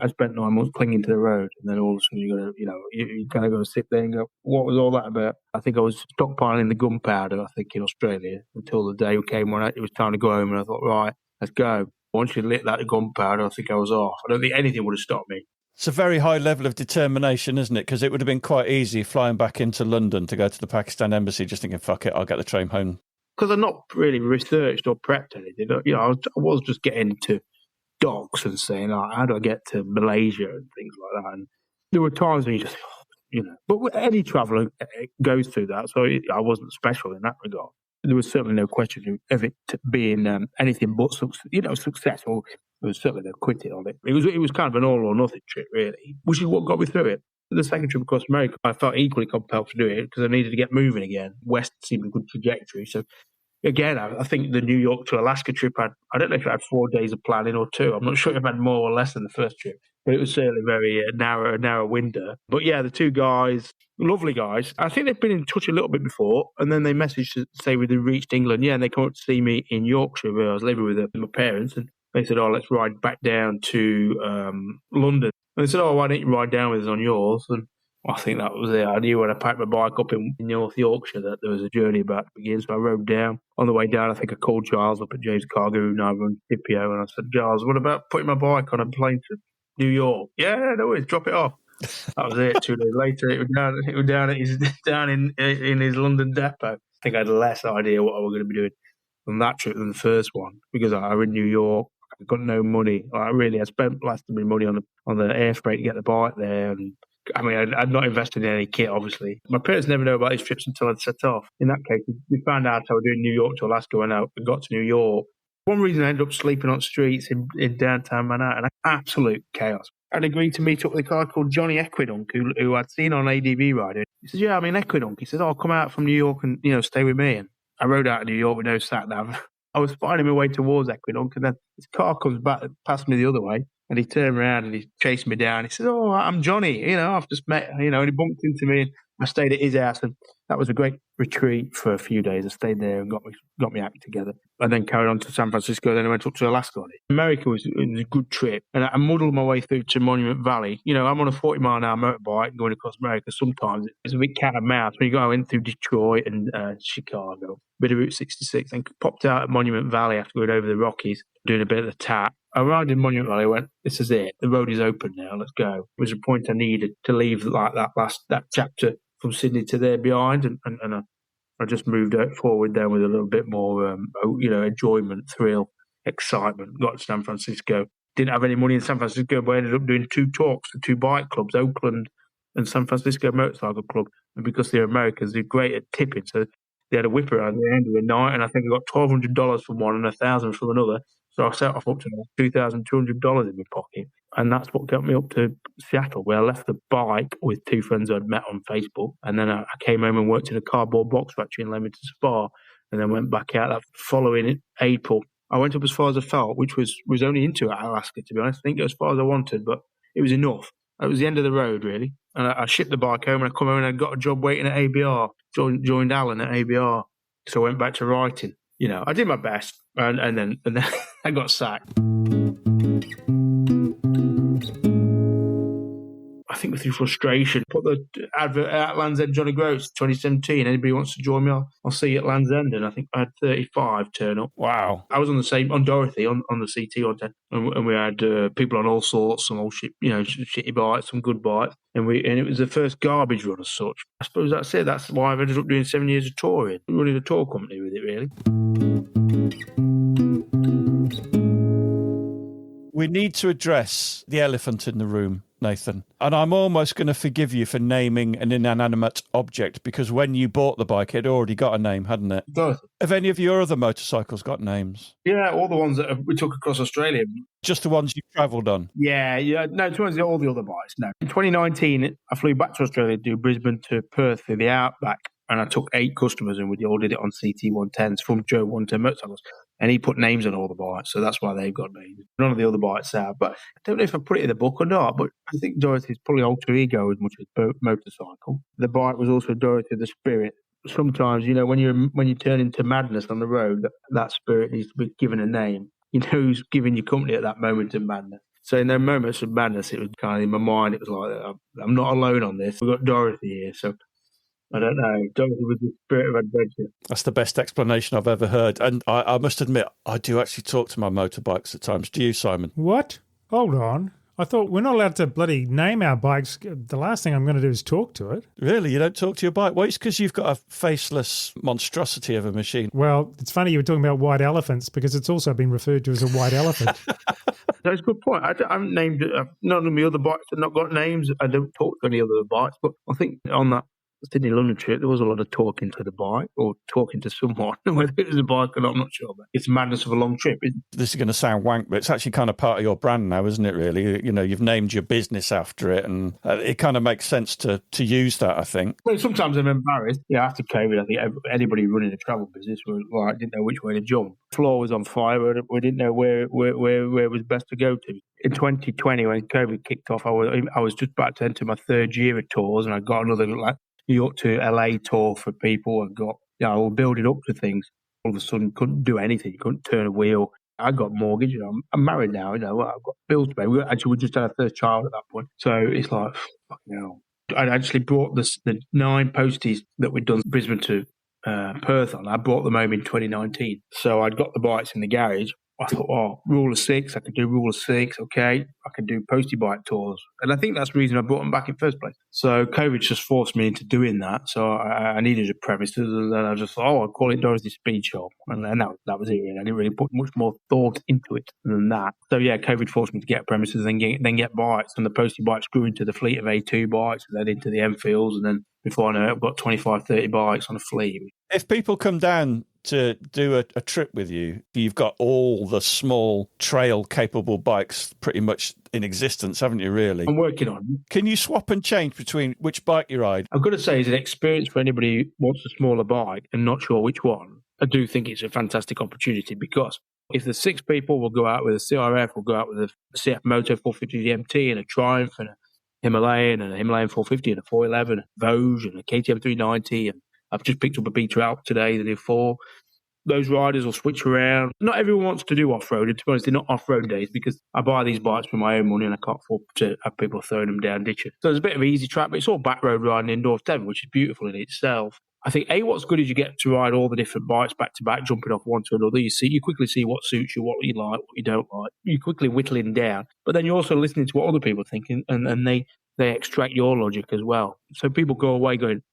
I spent 9 months clinging to the road, and then all of a sudden you kind of got to sit there and go, what was all that about? I think I was stockpiling the gunpowder, in Australia, until the day came when it was time to go home, and I thought, right, let's go. Once you lit that gunpowder, I think I was off. I don't think anything would have stopped me. It's a very high level of determination, isn't it? Because it would have been quite easy flying back into London to go to the Pakistan embassy, just thinking, fuck it, I'll get the train home. Because I've not really researched or prepped anything. I was just getting into docs and saying, how do I get to Malaysia and things like that. And there were times when you just, but any traveller goes through that. So I wasn't special in that regard. There was certainly no question of it being anything but successful. There was certainly no quitting on it. It was kind of an all or nothing trip, really, which is what got me through it. The second trip across America, I felt equally compelled to do it because I needed to get moving again. West seemed a good trajectory. So, again, I think the New York to Alaska trip, I don't know if I had 4 days of planning or 2. I'm not sure if I had more or less than the first trip, but it was certainly very narrow window. But yeah, the 2 guys, lovely guys. I think they've been in touch a little bit before, and then they messaged to say we'd reached England. Yeah, and they come up to see me in Yorkshire, where I was living with my parents, and they said, let's ride back down to London. And they said, why don't you ride down with us on yours? And I think that was it. I knew when I packed my bike up in North Yorkshire that there was a journey about to begin. So I rode down. On the way down, I think I called Giles up at James Cargo, who now runs Scipio, and I said, Giles, what about putting my bike on a plane to New York? Yeah, no worries, drop it off. That was it. 2 days later, it was down in his London depot. I think I had less idea what I was going to be doing on that trip than the first one, because I was in New York. I got no money. I spent less than my money on the air freight to get the bike there. And I'd not invested in any kit, obviously. My parents never know about these trips until I'd set off. In that case, we found out I was doing New York to Alaska when I got to New York. One reason I ended up sleeping on streets in downtown Manhattan, absolute chaos. I'd agreed to meet up with a guy called Johnny Equidunk, who I'd seen on ADV riding. He said, yeah, I'm in Equidunk. He said, I'll come out from New York and, stay with me. And I rode out of New York with no sat-nav. I was finding my way towards Equidunk, and then his car comes back past me the other way, and he turned around and he chased me down. He said, I'm Johnny, I've just met, and he bumped into me, and I stayed at his house, and that was a great retreat for a few days. I stayed there and got me act together, and then carried on to San Francisco, then I went up to Alaska on it. America was a good trip, and I muddled my way through to Monument Valley. I'm on a 40-mile-an-hour motorbike going across America. Sometimes it's a bit cat and mouse. When you go in through Detroit and Chicago, bit of Route 66, and popped out at Monument Valley after going over the Rockies, doing a bit of the tap. I arrived in Monument Valley, I went, this is it. The road is open now, let's go. It was a point I needed to leave like that chapter from Sydney to there behind, and I just moved forward there with a little bit more, enjoyment, thrill, excitement. Got to San Francisco. Didn't have any money in San Francisco, but I ended up doing 2 talks to 2 bike clubs, Oakland and San Francisco Motorcycle Club. And because they're Americans, they're great at tipping. So they had a whipper at the end of the night, and I think I got $1,200 from one and $1,000 from another. So I set off up to $2,200 in my pocket. And that's what got me up to Seattle, where I left the bike with 2 friends I'd met on Facebook. And then I came home and worked in a cardboard box factory in Leamington Spa, and then went back out that following April. I went up as far as I felt, which was only into Alaska, to be honest. I think as far as I wanted, but it was enough. It was the end of the road, really. And I shipped the bike home, and I come home and I got a job waiting at ABR. Joined Alan at ABR. So I went back to writing. I did my best, and then I got sacked. I think through frustration, put the advert at Land's End, Johnny Groats, 2017. Anybody wants to join me, I'll see you at Land's End. And I think I had 35 turn up. Wow. I was on Dorothy, on the CT110. And we had people on all sorts, some old shitty bikes, some good bikes. And it was the first garbage run as such. I suppose that's it. That's why I've ended up doing 7 years of touring, running a tour company with it, really. We need to address the elephant in the room, Nathan. And I'm almost going to forgive you for naming an inanimate object, because when you bought the bike, it had already got a name, hadn't it? Dorothy. Have any of your other motorcycles got names? Yeah, all the ones that we took across Australia. Just the ones you travelled on? Yeah. No, to be all the other bikes, no. In 2019, I flew back to Australia to do Brisbane to Perth through the Outback, and I took 8 customers, and we all did it on CT110s from Joe 110 Motorcycles. And he put names on all the bikes, so that's why they've got names. None of the other bikes have. But I don't know if I put it in the book or not, but I think Dorothys probably alter ego as much as motorcycle. The bike was also Dorothy the spirit. Sometimes, when you turn into madness on the road, that spirit needs to be given a name. You know who's giving you company at that moment of madness. So in those moments of madness, it was kind of in my mind, it was like, I'm not alone on this. We've got Dorothy here, so I don't know. Dorothy was the spirit of adventure. That's the best explanation I've ever heard. And I must admit, I do actually talk to my motorbikes at times. Do you, Simon? What? Hold on. I thought we're not allowed to bloody name our bikes. The last thing I'm going to do is talk to it. Really? You don't talk to your bike? Well, it's because you've got a faceless monstrosity of a machine. Well, it's funny you were talking about white elephants because it's also been referred to as a white elephant. That's a good point. I haven't named it. None of my other bikes have not got names. I don't talk to any other bikes, but I think on that Sydney London trip, there was a lot of talking to the bike or talking to someone. Whether it was a bike or not, I'm not sure. But it's the madness of a long trip. This is going to sound wank, but it's actually kind of part of your brand now, isn't it, really? You've named your business after it, and it kind of makes sense to use that, I think. Well, sometimes I'm embarrassed. After COVID, I think anybody running a travel business didn't know which way to jump. The floor was on fire. We didn't know where it was best to go to. In 2020, when COVID kicked off, I was just about to enter my third year of tours, and I got another New York to LA tour for people. I was building up to things. All of a sudden, couldn't do anything. Couldn't turn a wheel. I got mortgage. I'm married now. I've got bills to pay. We just had our first child at that point. So it's like, fucking hell. I actually brought the 9 posties that we'd done Brisbane to Perth on. I brought them home in 2019. So I'd got the bikes in the garage. I thought, rule of 6, I could do rule of 6, okay. I could do postie bike tours. And I think that's the reason I brought them back in the first place. So COVID just forced me into doing that. So I needed a premises, and then I just thought, I'll call it Dorothys Speedshop. And then that was it. I didn't really put much more thought into it than that. So yeah, COVID forced me to get premises and then get bikes. And the postie bikes grew into the fleet of A2 bikes, and then into the Enfields. And then before I know it, I've got 25, 30 bikes on a fleet. If people come down to do a trip with you, you've got all the small trail-capable bikes pretty much in existence, haven't you, really? I'm working on it. Can you swap and change between which bike you ride? I've got to say, it's an experience for anybody who wants a smaller bike and not sure which one. I do think it's a fantastic opportunity because if there's 6 people, we'll go out with a CRF, we'll go out with a CF Moto 450 MT and a Triumph and a Himalayan 450 and a 411, a Vosges and a KTM 390, and I've just picked up a Beta Alp today, the new 4. Those riders will switch around. Not everyone wants to do off-road. And to be honest, they're not off-road days because I buy these bikes for my own money and I can't afford to have people throwing them down ditches. So there's a bit of easy track, but it's all back road riding in North Devon, which is beautiful in itself. I think, what's good is you get to ride all the different bikes back to back, jumping off one to another. You quickly see what suits you, what you like, what you don't like. You're quickly whittling down. But then you're also listening to what other people are thinking, and they extract your logic as well. So people go away going,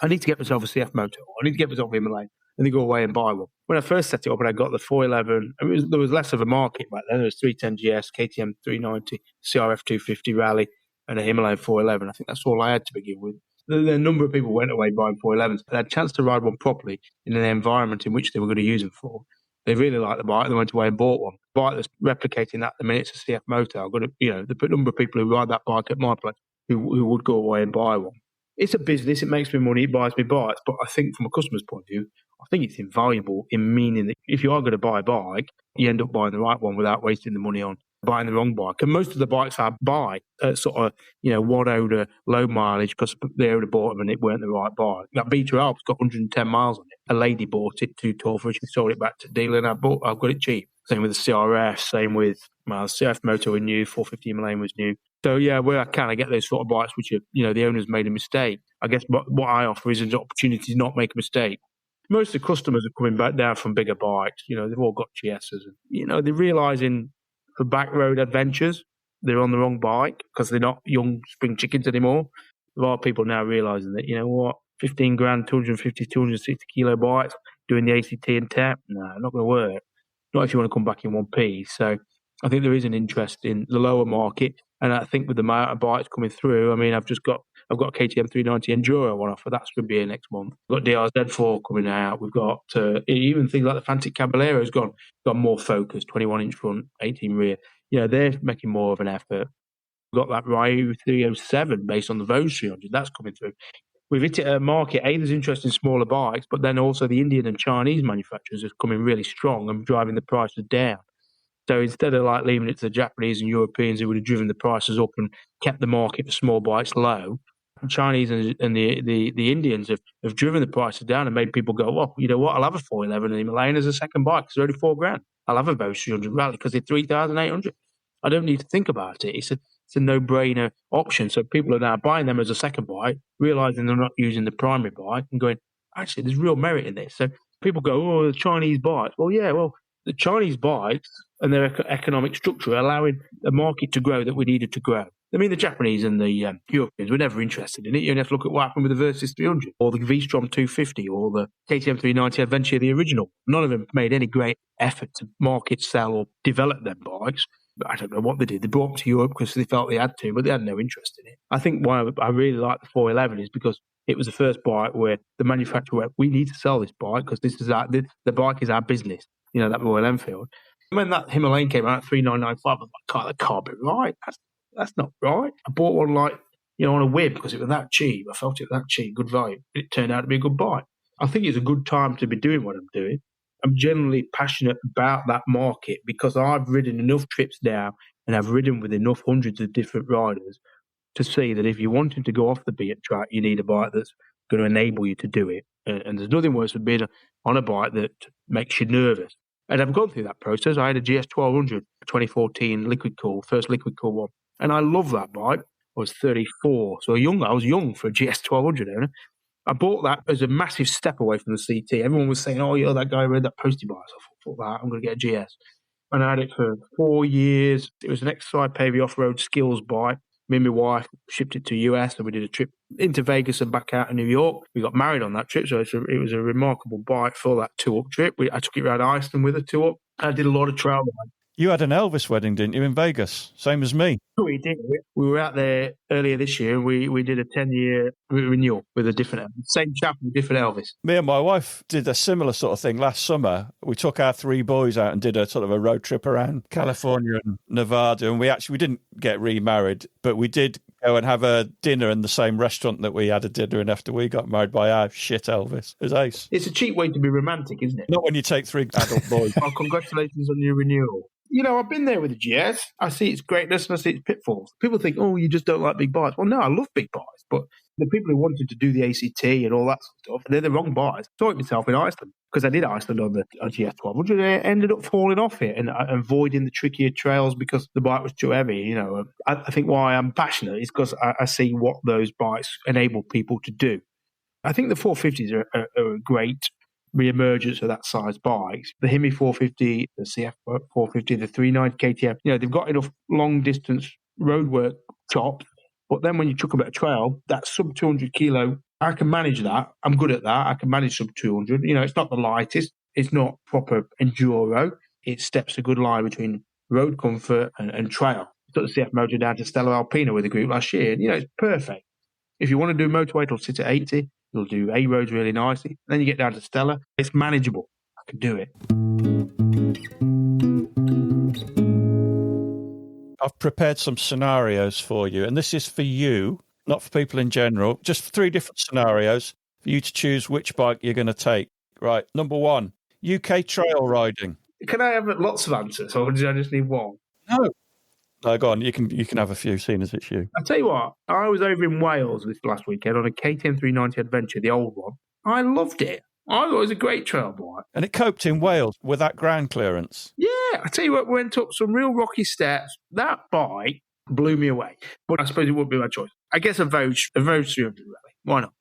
I need to get myself a CF Moto. I need to get myself a Himalayan. And they go away and buy one. When I first set it up and I got the 411, there was less of a market back then. There was 310 GS, KTM 390, CRF 250 Rally, and a Himalayan 411. I think that's all I had to begin with. The number of people went away buying 411s. They had a chance to ride one properly in an environment in which they were going to use them for. They really liked the bike. They went away and bought one. The bike that's replicating that at the minute is a CF Moto. I've got the number of people who ride that bike at my place who would go away and buy one. It's a business. It makes me money. It buys me bikes. But I think from a customer's point of view, I think it's invaluable in meaning that if you are going to buy a bike, you end up buying the right one without wasting the money on buying the wrong bike. And most of the bikes I buy are sort of, one owner, low mileage because the owner bought them and it weren't the right bike. That Beta Alp's got 110 miles on it. A lady bought it too tall for it. She sold it back to the dealer and I've got it cheap. Same with the CRF, same with the CF Moto was new, 450 Himalayan was new. So, yeah, where I can, I get those sort of bikes which are, the owner's made a mistake. I guess what I offer is an opportunity to not make a mistake. Most of the customers are coming back down from bigger bikes. They've all got GSs. And, they're realising for back road adventures, they're on the wrong bike because they're not young spring chickens anymore. There are people now realising that, 15 grand, 250, 260 kilo bikes, doing the ACT and TAMP, no, not going to work. Not if you want to come back in one piece. So I think there is an interest in the lower market. And I think with the amount of bikes coming through, I've got a KTM 390 Enduro one offer. That's going to be here next month. We've got DRZ4 coming out. We've got even things like the Fantic Caballero's got more focus, 21-inch front, 18 rear. They're making more of an effort. We've got that Ryu 307 based on the Vosges 300. That's coming through. we've hit it at a market. There's interest in smaller bikes, but then also the Indian and Chinese manufacturers are coming really strong and driving the prices down. So instead of like leaving it to the Japanese and Europeans who would have driven the prices up and kept the market for small bikes low, the Chinese and the Indians have driven the prices down and made people go, well, you know what, I'll have a 411 in the Himalayan as a second bike because they're only $4,000. I'll have a Bose 300 Rally because they're 3,800. I don't need to think about it. It's a no-brainer option. So people are now buying them as a second bike, realising they're not using the primary bike and going, actually, there's real merit in this. So people go, oh, the Chinese bikes. Well, yeah, the Chinese bikes and their economic structure are allowing the market to grow that we needed to grow. I mean, the Japanese and the Europeans were never interested in it. You only have to look at what happened with the Versys 300 or the V-Strom 250 or the KTM 390 Adventure, the original. None of them made any great effort to market, sell or develop them bikes. But I don't know what they did. They brought them to Europe because they felt they had to, but they had no interest in it. I think why I really like the 411 is because it was the first bike where the manufacturer went, we need to sell this bike because this is the bike is our business. You know, that Royal Enfield. When that Himalayan came out at 3,995, I was like, God, that can't be right. That's not right. I bought one on a whim because it was that cheap. I felt it was that cheap, good value. It turned out to be a good buy. I think it's a good time to be doing what I'm doing. I'm generally passionate about that market because I've ridden enough trips now and I've ridden with enough hundreds of different riders to see that if you're wanting to go off the beaten track, you need a bike that's going to enable you to do it. And there's nothing worse than being on a bike that makes you nervous. And I've gone through that process. I had a GS1200 2014 liquid cool, first liquid cool one. And I love that bike. I was 34, so I was young for a GS1200 owner. I bought that as a massive step away from the CT. Everyone was saying, oh, yeah, that guy rode that postie bike. So I thought, that, I'm going to get a GS. And I had it for 4 years. It was an exercise pavy off-road skills bike. Me and my wife shipped it to US and we did a trip into Vegas and back out to New York. We got married on that trip, so it was a remarkable bike for that two-up trip. I took it around Iceland with a two-up. I did a lot of trail riding. You had an Elvis wedding, didn't you, in Vegas? Same as me. We did. We were out there earlier this year. We did a 10-year renewal with a different Elvis. Same chap with different Elvis. Me and my wife did a similar sort of thing last summer. We took our 3 boys out and did a sort of a road trip around California and Nevada. And we didn't get remarried, but we did go and have a dinner in the same restaurant that we had a dinner in after we got married by our shit Elvis. It was ace. It's a cheap way to be romantic, isn't it? Not when you take 3 adult boys. Oh, congratulations on your renewal. You know, I've been there with the GS. I see its greatness and I see its pitfalls. People think, oh, you just don't like big bikes. Well, no, I love big bikes. But the people who wanted to do the ACT and all that sort of stuff, they're the wrong bikes. I saw it myself in Iceland because I did Iceland on the GS 1200. I ended up falling off it and avoiding the trickier trails because the bike was too heavy. You know, I think why I'm passionate is because I see what those bikes enable people to do. I think the 450s are a great re-emergence of that size bikes. The Hemi 450, the CF 450, the 390 KTM, you know, they've got enough long distance roadwork chops, but then when you chuck a bit of trail, that sub 200 kilo, I can manage that. I'm good at that. I can manage sub 200. You know, it's not the lightest. It's not proper enduro. It steps a good line between road comfort and trail. I took the CF motor down to Stella Alpina with a group last year, and, you know, it's perfect. If you want to do motorway, it'll sit at 80. You'll do A roads really nicely. Then you get down to Stella. It's manageable. I can do it. I've prepared some scenarios for you, and this is for you, not for people in general. Just 3 different scenarios for you to choose which bike you're going to take. Right. Number 1, UK trail riding. Can I have lots of answers, or do I just need one? No, go on. You can have a few, seeing as it's you. I'll tell you what, I was over in Wales this last weekend on a KTM 390 Adventure, the old one. I loved it. I thought it was a great trail bike. And it coped in Wales with that ground clearance. Yeah, I tell you what, we went up some real rocky steps. That bike blew me away. But I suppose it wouldn't be my choice. I guess a Vosges 300 Rally. Why not?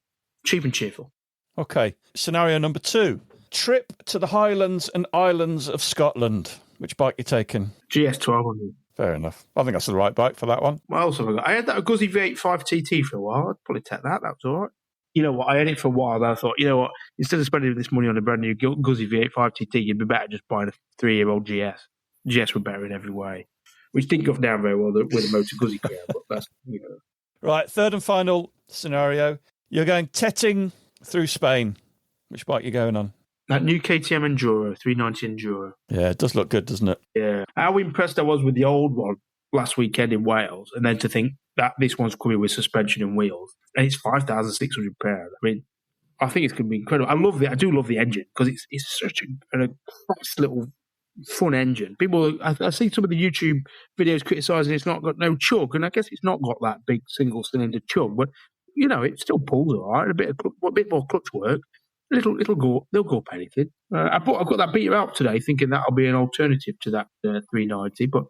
Cheap and cheerful. Okay. Scenario number 2. Trip to the Highlands and Islands of Scotland. Which bike you taking? GS 1200. Fair enough. I think that's the right bike for that one. What else have I got? I had that Guzzi V85 TT for a while. I'd probably take that. That was all right. You know what? I had it for a while. Then I thought, you know what? Instead of spending this money on a brand new Guzzi V85 TT, you'd be better just buying a 3-year-old GS. GS were better in every way, which didn't go down very well with the Moto Guzzi crowd. But that's, you know. Right. 3rd and final scenario. You're going tetting through Spain. Which bike are you going on? That new KTM Enduro, 390 Enduro. Yeah, it does look good, doesn't it? Yeah. How impressed I was with the old one. last weekend in Wales, and then to think that this one's coming with suspension and wheels, and it's £5,600. I mean, I think it's going to be incredible. I do love the engine because it's such a nice little fun engine. People, I see some of the YouTube videos criticising it's not got no chug, and I guess it's not got that big single cylinder chug, but it still pulls all right. A bit more clutch work. They'll go up anything. I've got that beater out today, thinking that'll be an alternative to that 390, but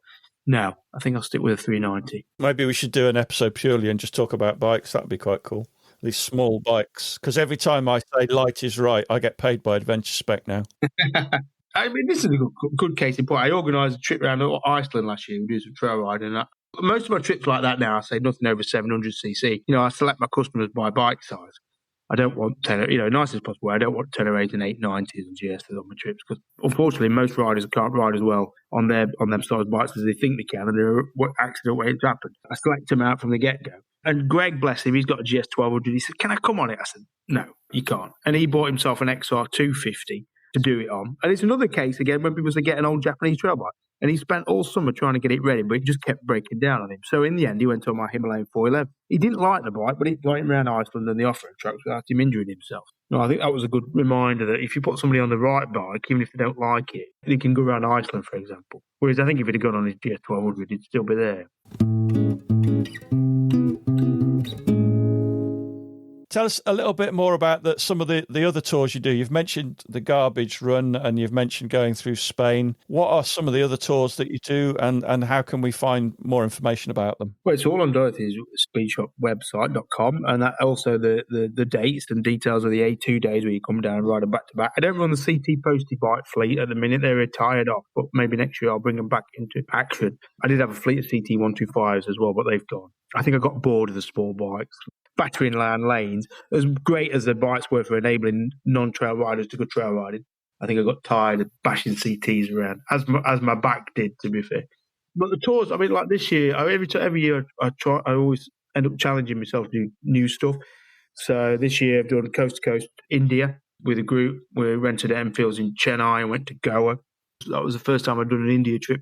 no, I think I'll stick with a 390. Maybe we should do an episode purely and just talk about bikes. That'd be quite cool. These small bikes, because every time I say light is right, I get paid by Adventure Spec now. I mean, this is a good case in point. I organised a trip around Iceland last year. We did some trail riding. Most of my trips like that now, I say nothing over 700cc. I select my customers by bike size. I don't want 10, nice as possible. I don't want 10 or 8 and 890s and GSs on my trips because, unfortunately, most riders can't ride as well on them size bikes as they think they can, and they're accident waiting to happen. I select them out from the get-go. And Greg, bless him, he's got a GS1200. He said, "Can I come on it?" I said, "No, you can't." And he bought himself an XR250 to do it on. And it's another case, again, when people say get an old Japanese trail bike. And he spent all summer trying to get it ready, but it just kept breaking down on him. So in the end, he went on my Himalayan 411. He didn't like the bike, but he got him around Iceland and the off-road tracks without him injuring himself. I think that was a good reminder that if you put somebody on the right bike, even if they don't like it, they can go around Iceland, for example. Whereas I think if he'd have gone on his GS1200, he'd still be there. Tell us a little bit more about some of the other tours you do. You've mentioned the Garbage Run and you've mentioned going through Spain. What are some of the other tours that you do and how can we find more information about them? Well, it's all on Dorothys speedshopwebsite.com, and that also the dates and details of the A2 days where you come down and ride them back to back. I don't run the CT Posty bike fleet at the minute. They're retired off, but maybe next year I'll bring them back into action. I did have a fleet of CT125s as well, but they've gone. I think I got bored of the small bikes. Battering land lanes, as great as the bikes were for enabling non-trail riders to go trail riding, I think I got tired of bashing CTs around, as my back did, to be fair. But the tours, I mean, like this year, every year I always end up challenging myself to do new stuff. So this year I've done coast to coast India with a group. We rented Enfields in Chennai and went to Goa. That was the first time I'd done an India trip.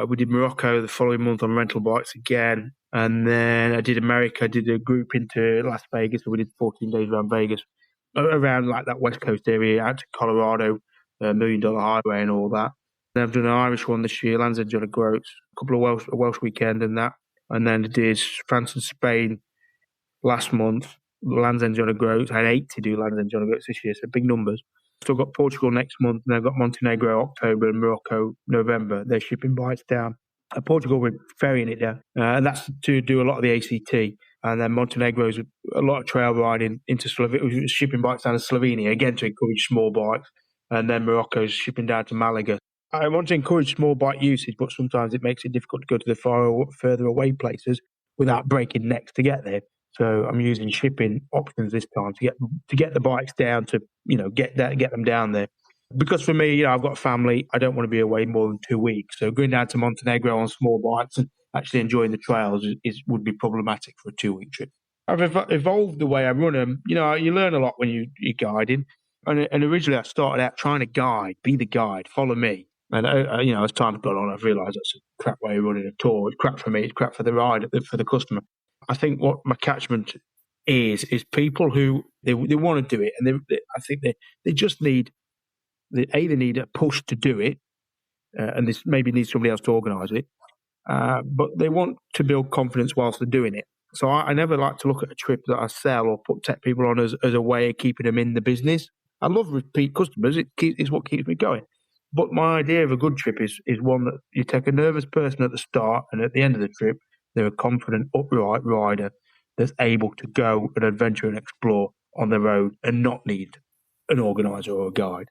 We did Morocco the following month on rental bikes again. And then I did America. I did a group into Las Vegas. So we did 14 days around Vegas, around like that West Coast area, out to Colorado, $1 Million Highway and all that. Then I've done an Irish one this year, Land's End John O'Groats, a couple of Welsh weekend and that. And then I did France and Spain last month, Land's End John O'Groats. I had 8 to do Land's End John O'Groats this year, so big numbers. Still got Portugal next month, and then I've got Montenegro October and Morocco November. They're shipping bikes down. Portugal, we're ferrying it down, and that's to do a lot of the ACT. And then Montenegro's a lot of trail riding into Slovenia, shipping bikes down to Slovenia, again to encourage small bikes. And then Morocco's shipping down to Malaga. I want to encourage small bike usage, but sometimes it makes it difficult to go to the further away places without breaking necks to get there. So I'm using shipping options this time to get the bikes down to get them down there. Because for me, I've got a family. I don't want to be away more than 2 weeks. So going down to Montenegro on small bikes and actually enjoying the trails would be problematic for a 2-week trip. I've evolved the way I run them. You learn a lot when you're guiding. And originally I started out trying to guide, be the guide, follow me. And, as time's gone on, I've realised that's a crap way of running a tour. It's crap for me. It's crap for the rider, for the customer. I think what my catchment is people who they want to do it. And I think they just need... They either need a push to do it, and this maybe needs somebody else to organise it, but they want to build confidence whilst they're doing it. So I never like to look at a trip that I sell or take people on as a way of keeping them in the business. I love repeat customers. It's what keeps me going. But my idea of a good trip is one that you take a nervous person at the start, and at the end of the trip, they're a confident, upright rider that's able to go and adventure and explore on the road and not need an organiser or a guide.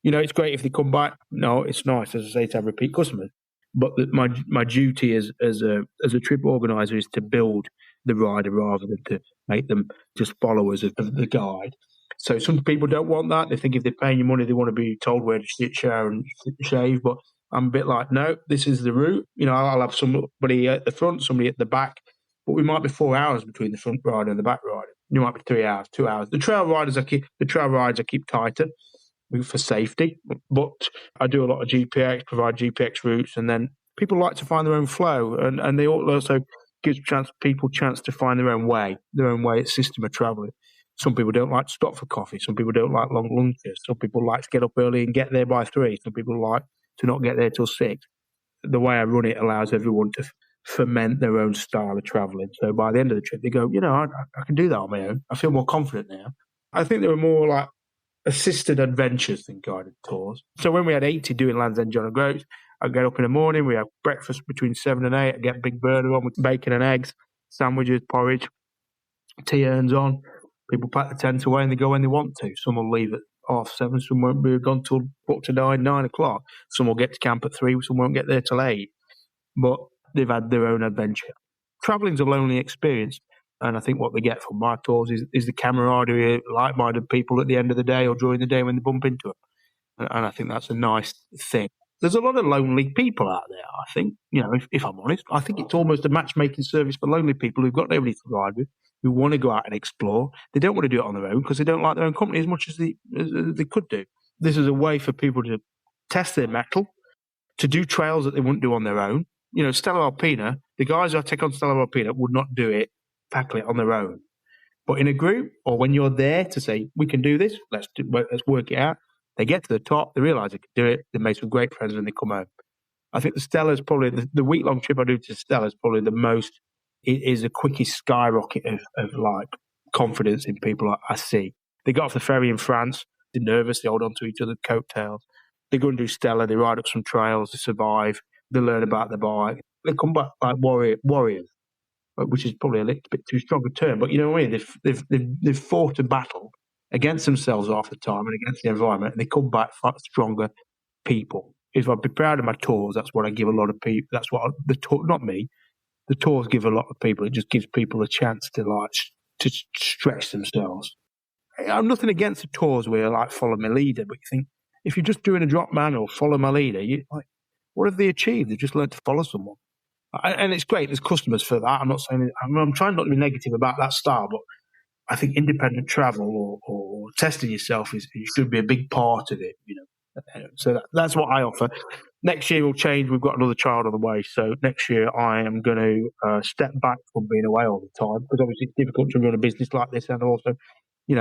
It's great if they come back. No, it's nice, as I say, to have repeat customers. But my duty as a trip organizer is to build the rider rather than to make them just followers of the guide. So some people don't want that. They think if they're paying you money, they want to be told where to sit, shower, and shave. But I'm a bit like, no, this is the route. I'll have somebody at the front, somebody at the back. But we might be 4 hours between the front rider and the back rider. You might be 3 hours, 2 hours. The trail rides I keep tighter for safety, but I do a lot of GPX, provide GPX routes, and then people like to find their own flow, and they also gives people chance to find their own way system of travelling. Some people don't like to stop for coffee. Some people don't like long lunches. Some people like to get up early and get there by 3. Some people like to not get there till 6. The way I run it allows everyone to ferment their own style of travelling. So by the end of the trip, they go, I can do that on my own. I feel more confident now. I think there are more like assisted adventures than guided tours. So when we had 80 doing Land's End, John O'Groats, I'd get up in the morning, we have breakfast between 7 and 8, I'd get Big Burner on with bacon and eggs, sandwiches, porridge, tea urns on. People pack the tent away and they go when they want to. Some will leave at 7:30, some won't be gone till up to 9 o'clock. Some will get to camp at 3, some won't get there till 8. But they've had their own adventure. Travelling's a lonely experience, and I think what they get from my tours is the camaraderie of like-minded people at the end of the day or during the day when they bump into them. And I think that's a nice thing. There's a lot of lonely people out there, I think, if I'm honest. I think it's almost a matchmaking service for lonely people who've got nobody to ride with, who want to go out and explore. They don't want to do it on their own because they don't like their own company as much as they could do. This is a way for people to test their mettle, to do trails that they wouldn't do on their own. Stella Alpina, the guys I take on Stella Alpina would not do it, tackle it on their own. But in a group, or when you're there to say, we can do this, let's work it out, they get to the top, they realise they can do it, they make some great friends when they come home. I think the Stella's probably, the week-long trip I do to Stella is probably the most, it is the quickest skyrocket of like confidence in people I see. They got off the ferry in France, they're nervous, they hold on to each other's coattails. They go and do Stella, they ride up some trails, they survive, they learn about the bike. They come back like warriors, which is probably a little bit too strong a term, but you know what I mean? They've fought a battle against themselves half the time and against the environment, and they come back stronger people. If I'd be proud of my tours, that's what I give a lot of people. That's what not me. The tours give a lot of people. It just gives people a chance to stretch themselves. I'm nothing against the tours where like follow my leader, but you think if you're just doing a drop man or follow my leader, what have they achieved? They've just learned to follow someone. And it's great. There's customers for that. I'm not saying I'm trying not to be negative about that style, but I think independent travel or testing yourself it should be a big part of it. So that's what I offer. Next year will change. We've got another child on the way, so next year I am going to step back from being away all the time because obviously it's difficult to run a business like this and also,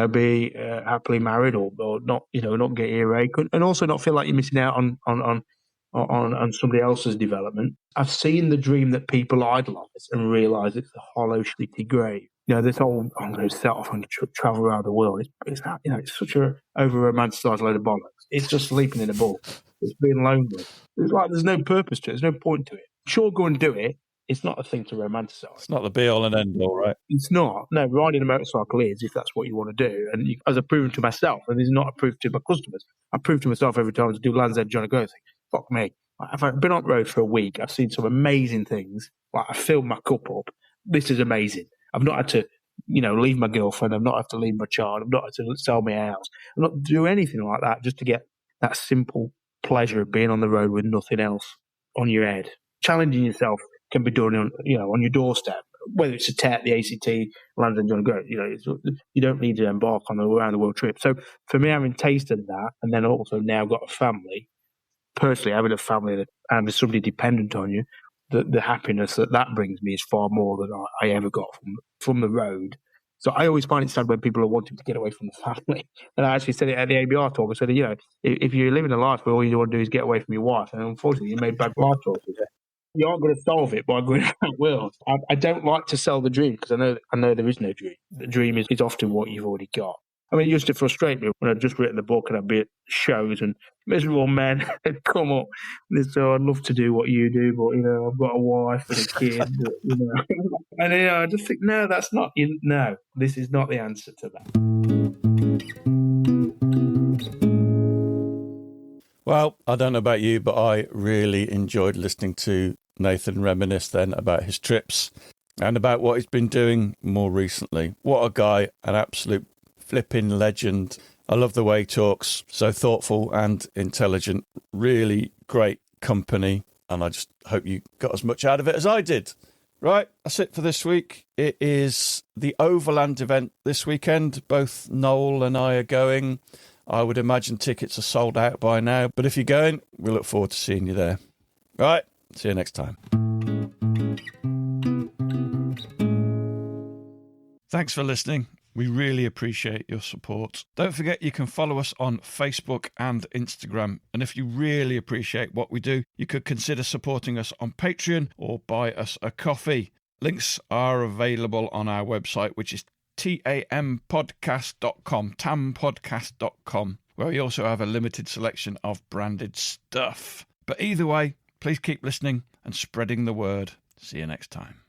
be happily married or not, not get earache and also not feel like you're missing out on somebody else's development. I've seen the dream that people idolise and realise it's a hollow, shitty grave. This whole, I'm going to set off and travel around the world. It's such a over-romanticised load of bollocks. It's just sleeping in a ball. It's being lonely. It's like there's no purpose to it. There's no point to it. Sure, go and do it. It's not a thing to romanticise. It's not the be-all and end-all, right? It's not. No, riding a motorcycle is, if that's what you want to do. And as I've proven to myself, and this is not a proof to my customers, I prove to myself every time I do Land's End, John O'Groats, fuck me. If I've been on the road for a week, I've seen some amazing things. Like I filled my cup up. This is amazing. I've not had to, leave my girlfriend. I've not had to leave my child. I've not had to sell my house. I've not do anything like that just to get that simple pleasure of being on the road with nothing else on your head. Challenging yourself can be done on your doorstep. Whether it's the ACT, Land's End, John O'Groats, you don't need to embark on the around the world trip. So for me, having tasted that, and then also now got a family. Personally, having a family and there's somebody dependent on you, the happiness that brings me is far more than I ever got from the road. So I always find it sad when people are wanting to get away from the family. And I actually said it at the ABR talk. I said, if you're living a life where all you want to do is get away from your wife, and unfortunately you made bad life choices, you aren't going to solve it by going out in the world. I don't like to sell the dream because I know there is no dream. The dream is often what you've already got. I mean, it used to frustrate me when I'd just written the book and I'd be at shows and miserable men had come up and they'd say, I'd love to do what you do, but, I've got a wife and a kid, And, I just think, no, that's not, no, this is not the answer to that. Well, I don't know about you, but I really enjoyed listening to Nathan reminisce then about his trips and about what he's been doing more recently. What a guy, an absolute flipping legend. I love the way he talks, so thoughtful and intelligent, really great company, and I just hope you got as much out of it as I did. Right, that's it for this week. It is the Overland event this weekend. Both Noel and I are going. I would imagine tickets are sold out by now, but if you're going, we look forward to seeing you there. Right, See you next time. Thanks for listening. We really appreciate your support. Don't forget you can follow us on Facebook and Instagram. And if you really appreciate what we do, you could consider supporting us on Patreon or buy us a coffee. Links are available on our website, which is tampodcast.com, tampodcast.com, where we also have a limited selection of branded stuff. But either way, please keep listening and spreading the word. See you next time.